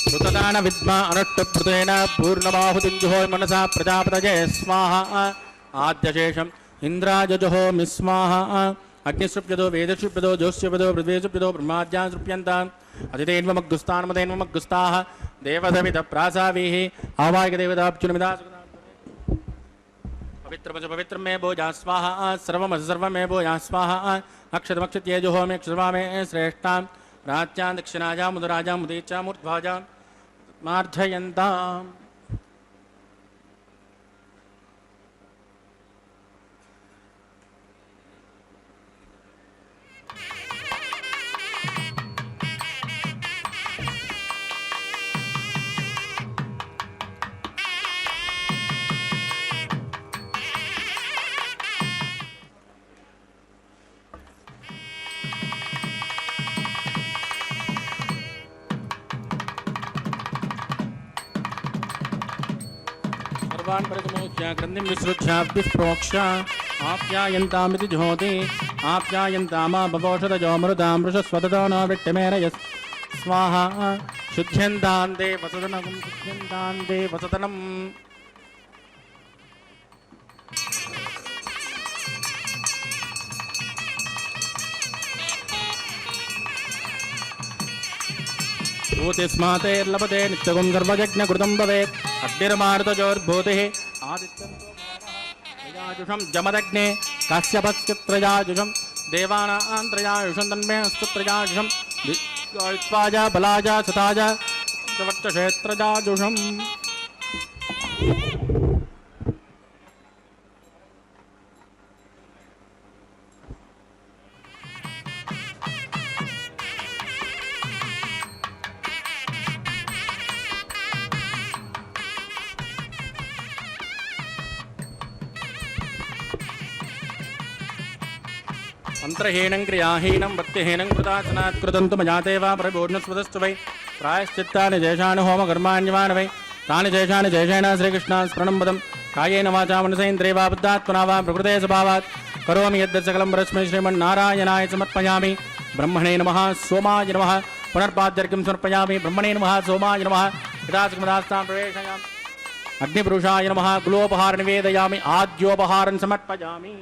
सुतदान विद्मा अनुष्टुप्रुतेन पूर्णबाहुतिञ्जुहो मनसा प्रजापतये स्वाहा आद्यशेषम् इन्द्राजजुहोमि स्वाहा अग्निसृप्यतो वेदसृप्यतो ज्योत्स्यपदो पृथ्वीसृप्यतो ब्रह्माद्यान् सृप्यन्ताम् अदितेन्वमग्गुस्तान्मतेन्वमग्गुस्ताः देवसविदप्रासावीः आवाहिकदेवताभ्युन्मिदा पवित्रमच पवित्रं मे भोजा स्वाहा सर्वमस सर्वं मे भोजा स्वाहा अक्षतमक्षत्येजुहोमि अक्षरवामे श्रेष्ठां राज्यां दक्षिणायां मुदराजां मुदीचां मूर्ध्वाजां मार्धयन्ताम् सर्वान् परितमोक्ष्य ग्रन्थिं विसृज्य विप्रोक्ष्य आप्यायन्तामिति ज्योति आप्यायन्तामापवोषधजोमृतामृषस्वततो नो विट्टमेरयस् स्वाहा शुद्ध्यन्तान्ते वसदनम् शुद्ध्यन्तान्ते वसदनम् भूतिस्मातेर्लभते नित्यगुं गर्भयज्ञकृतं भवेत् अग्निर्मारुतजोर्भूतिः आदित्यं त्रयाजुषं जमदग्ने काश्यपस्य त्रयाजुषं देवानां त्रयाजुषं तन्मे अस्तु त्रयाजुषं विश्वाय बलाय सताय प्रवर्तषे त्रयाजुषम् मंत्रहीनं क्रियाहीनं भक्तिहीनं कृतासनात् कृतन्तु मजाते वा प्रभूर्णस्वतस्तु वै प्रायश्चित्तानि जैषानि होमकर्माण्यवान् वै तानि जैषानि जैषेण श्रीकृष्णान् स्मरणं पदं कायेन वाचा मनसेन्द्रिये वा बुद्धात्मना वा प्रकृते स्वभावात् करोमि यद्यत् सकलं परस्मै श्रीमन्नारायणाय समर्पयामि ब्रह्मणे नमः सोमाय नमः पुनर्पाद्यर्घ्यं समर्पयामि ब्रह्मणे नमः सोमाय नमः यदासकमदास्तां प्रवेशयामि अग्निपुरुषाय नमः कुलोपहार निवेदयामि आद्योपहारं समर्पयामि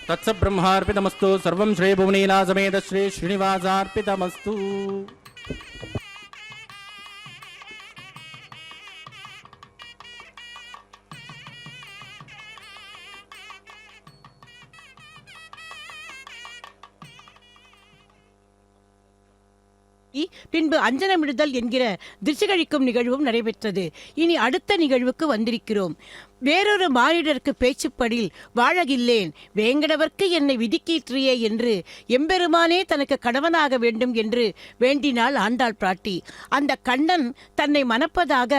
तत्सब्रह्मार्पितमस्तु सर्वं श्री भुवनीला समेत श्री श्रीनिवासार्पितमस्तु பின்பு அஞ்சனமிடுதல் என்கிற திருச்சிகழிக்கும் நிகழ்வும் நடைபெற்றது. இனி அடுத்த நிகழ்வுக்கு வந்திருக்கிறோம். வேறொரு மானிடருக்கு பேச்சுப்படில் வாழகில்லேன் வேங்கடவர்க்கு என்னை விதிக்கீற்றியே என்று எம்பெருமானே தனக்கு கணவனாக வேண்டும் என்று வேண்டினாள் ஆண்டாள் பிராட்டி. அந்த கண்ணன் தன்னை மணப்பதாக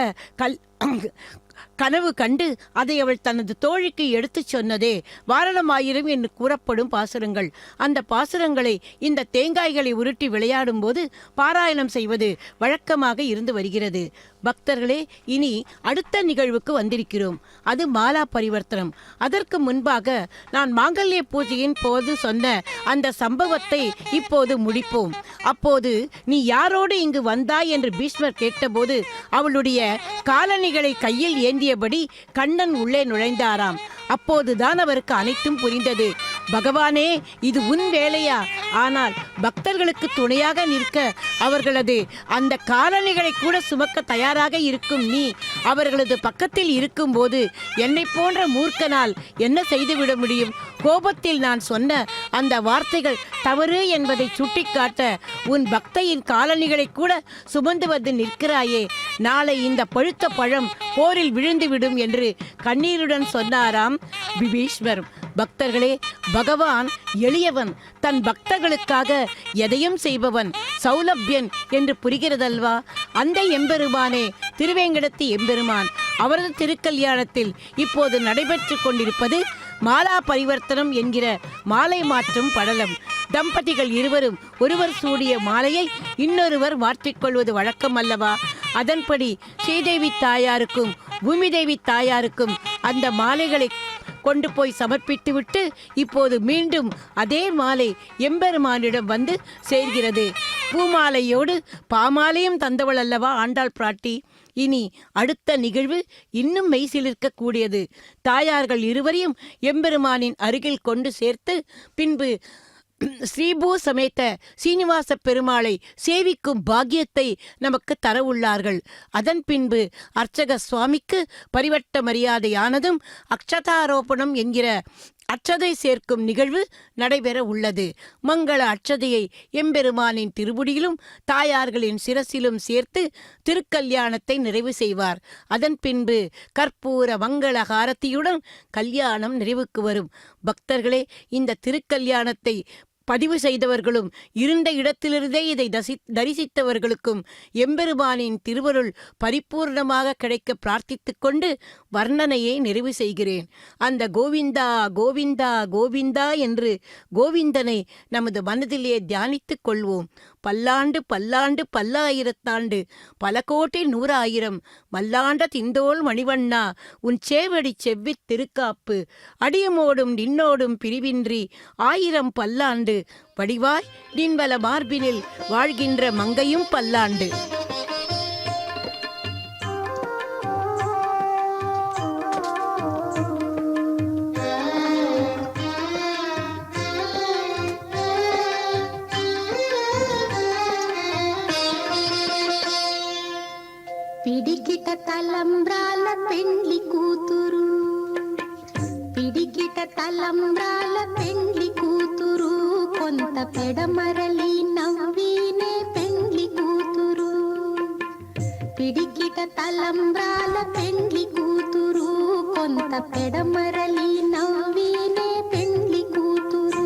கனவு கண்டு அதை அவள் தனது தோழிக்கு எடுத்துச் சொன்னதே வாரணமாயிரம் என்று கூறப்படும் பாசுரங்கள். அந்த பாசுரங்களை இந்த தேங்காய்களை உருட்டி விளையாடும் போது பாராயணம் செய்வது வழக்கமாக இருந்து வருகிறது. பக்தர்களே, இனி அடுத்த நிகழ்வுக்கு வந்திருக்கிறோம். அது மாலா பரிவர்த்தனம். அதற்கு முன்பாக நான் மாங்கல்ய பூஜையின் போது சொன்ன அந்த சம்பவத்தை இப்போது முடிப்போம். அப்போது நீ யாரோடு இங்கு வந்தாய் என்று பீஷ்மர் கேட்டபோது அவளுடைய காலணிகளை கையில் ஏந்தியபடி கண்ணன் உள்ளே நுழைந்தாராம். அப்போதுதான் அவருக்கு அனைத்தும் புரிந்தது. பகவானே, இது உன் வேலையா? ஆனால் பக்தர்களுக்கு துணையாக நிற்க அவர்களது அந்த காலணிகளை கூட சுமக்க தயாராக இருக்கும் நீ அவர்களது பக்கத்தில் இருக்கும்போது என்னை போன்ற மூர்க்கனால் என்ன செய்துவிட முடியும்? கோபத்தில் நான் சொன்ன அந்த வார்த்தைகள் தவறு என்பதை சுட்டிக்காட்ட உன் பக்தையின் காலணிகளை கூட சுமந்து வந்து நிற்கிறாயே, நாளை இந்த பழுத்த பழம் போரில் விழுந்துவிடும் என்று கண்ணீருடன் சொன்னாராம் விபீஷ்மர். பக்தர்களே, பகவான் எளியவன், தன் பக்தர்களுக்காக எதையும் செய்பவன், சௌலபியன் என்று புரிகிறதல்வா? அந்த எம்பெருமானே திருவேங்கடத்து எம்பெருமான். அவரது திருக்கல்யாணத்தில் இப்போது நடைபெற்று கொண்டிருப்பது மாலா பரிவர்த்தனம் என்கிற மாலை மாற்றும் படலம். தம்பதிகள் இருவரும் ஒருவர் சூடிய மாலையை இன்னொருவர் மாற்றிக்கொள்வது வழக்கம் அல்லவா? அதன்படி ஸ்ரீதேவி தாயாருக்கும் பூமிதேவி தாயாருக்கும் அந்த மாலைகளை கொண்டு போய் சமர்ப்பித்துவிட்டு இப்போது மீண்டும் அதே மாலை எம்பெருமானிடம் வந்து சேர்கிறது. பூமாலையோடு பாமாலையும் தந்தவள் அல்லவா ஆண்டாள் பிராட்டி. இனி அடுத்த நிகழ்வு இன்னும் மெய்சிலிருக்கக்கூடியது. தாயார்கள் இருவரையும் எம்பெருமானின் அருகில் கொண்டு சேர்த்து பின்பு ஸ்ரீபூ சமேத சீனிவாச பெருமாளை சேவிக்கும் பாக்கியத்தை நமக்கு தர உள்ளார்கள். அதன் பின்பு அர்ச்சக சுவாமிக்கு பரிவட்ட மரியாதையானதும் அக்ஷதாரோபணம் என்கிற அச்சதை சேர்க்கும் நிகழ்வு நடைபெற உள்ளது. மங்கள அச்சதையை எம்பெருமானின் திருமுடியிலும் தாயார்களின் சிரசிலும் சேர்த்து திருக்கல்யாணத்தை நிறைவு செய்வார். அதன் பின்பு கற்பூர மங்கள ஹாரத்தியுடன் கல்யாணம் நிறைவுக்கு வரும். பக்தர்களே, இந்த திருக்கல்யாணத்தை பதிவு செய்தவர்களும் இருந்த இடத்திலிருந்தே இதை தரிசித்தவர்களுக்கும் எம்பெருமானின் திருவருள் பரிபூர்ணமாக கிடைக்க பிரார்த்தித்துக் கொண்டு வர்ணனையை நிறைவு செய்கிறேன். அந்த கோவிந்தா கோவிந்தா கோவிந்தா என்று கோவிந்தனை நமது மனதிலே தியானித்துக் கொள்வோம். பல்லாண்டு பல்லாண்டு பல்லாயிரத்தாண்டு பல கோட்டி 100,000 மல்லாண்ட திந்தோள் மணிவண்ணா உன் சேவடி செவ்வித் திருக்காப்பு அடியமோடும் நின்னோடும் பிரிவின்றி 1000 பல்லாண்டு வடிவாய் நின்வல மார்பினில் வாழ்கின்ற மங்கையும் பல்லாண்டு. పిడికిట తలంబ్రాల పెండ్లి కూతురు, పిడికిట తలంబ్రాల పెండ్లి కూతురు, కొంత పెడమరలి నవ్వీనే పెండ్లి కూతురు. పిడికిట తలంబ్రాల పెండ్లి కూతురు, కొంత పెడమరలి నవ్వీనే పెండ్లి కూతురు.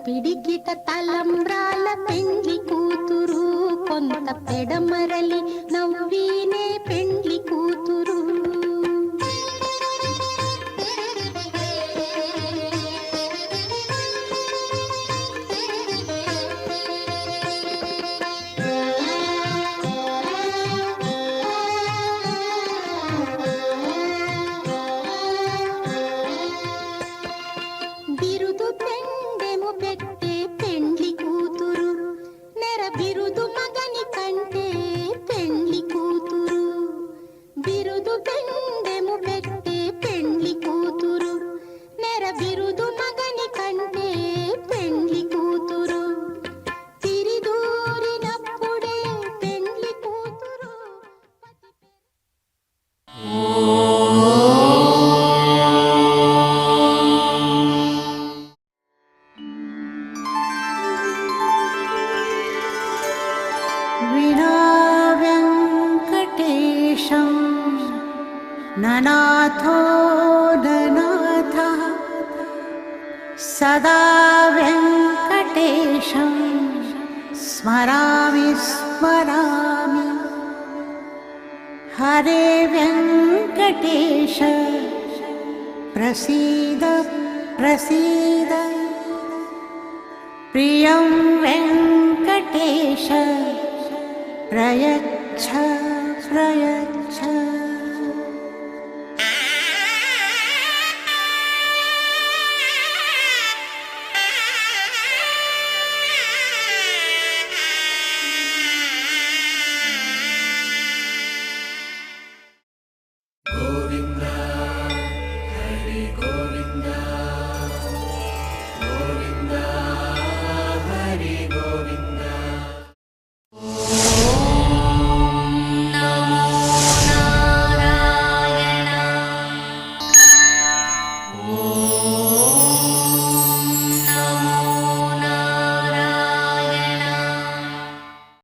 పిడికిట తలంబ్రాల పెండ్లి కూతురు, కొంత పెడమరలి నవ్వీనే పెండ్లి కూతురు. బిరుదు పెండెము పెట్టే పెండ్లి కూతురు, నెర బిరుదు మగని కంటే పెండ్లి కూతురు. బిరుదు పెండెము పెట్టే పెండ్లి కూతురు, నెర బిరుదు మగని కంటే పెండ్లి కూతురు. తిరిదూరినప్పుడే పెండ్లి కూతురు. विनाव्यङ्कटेशं ननाथो ननाथः सदा व्यङ्कटेशं स्मरामि स्मरामि. हरे व्यङ्कटेश प्रसीद प्रसीद. प्रियं वेङ्कटेश प्रयच्छ प्रयच्छ.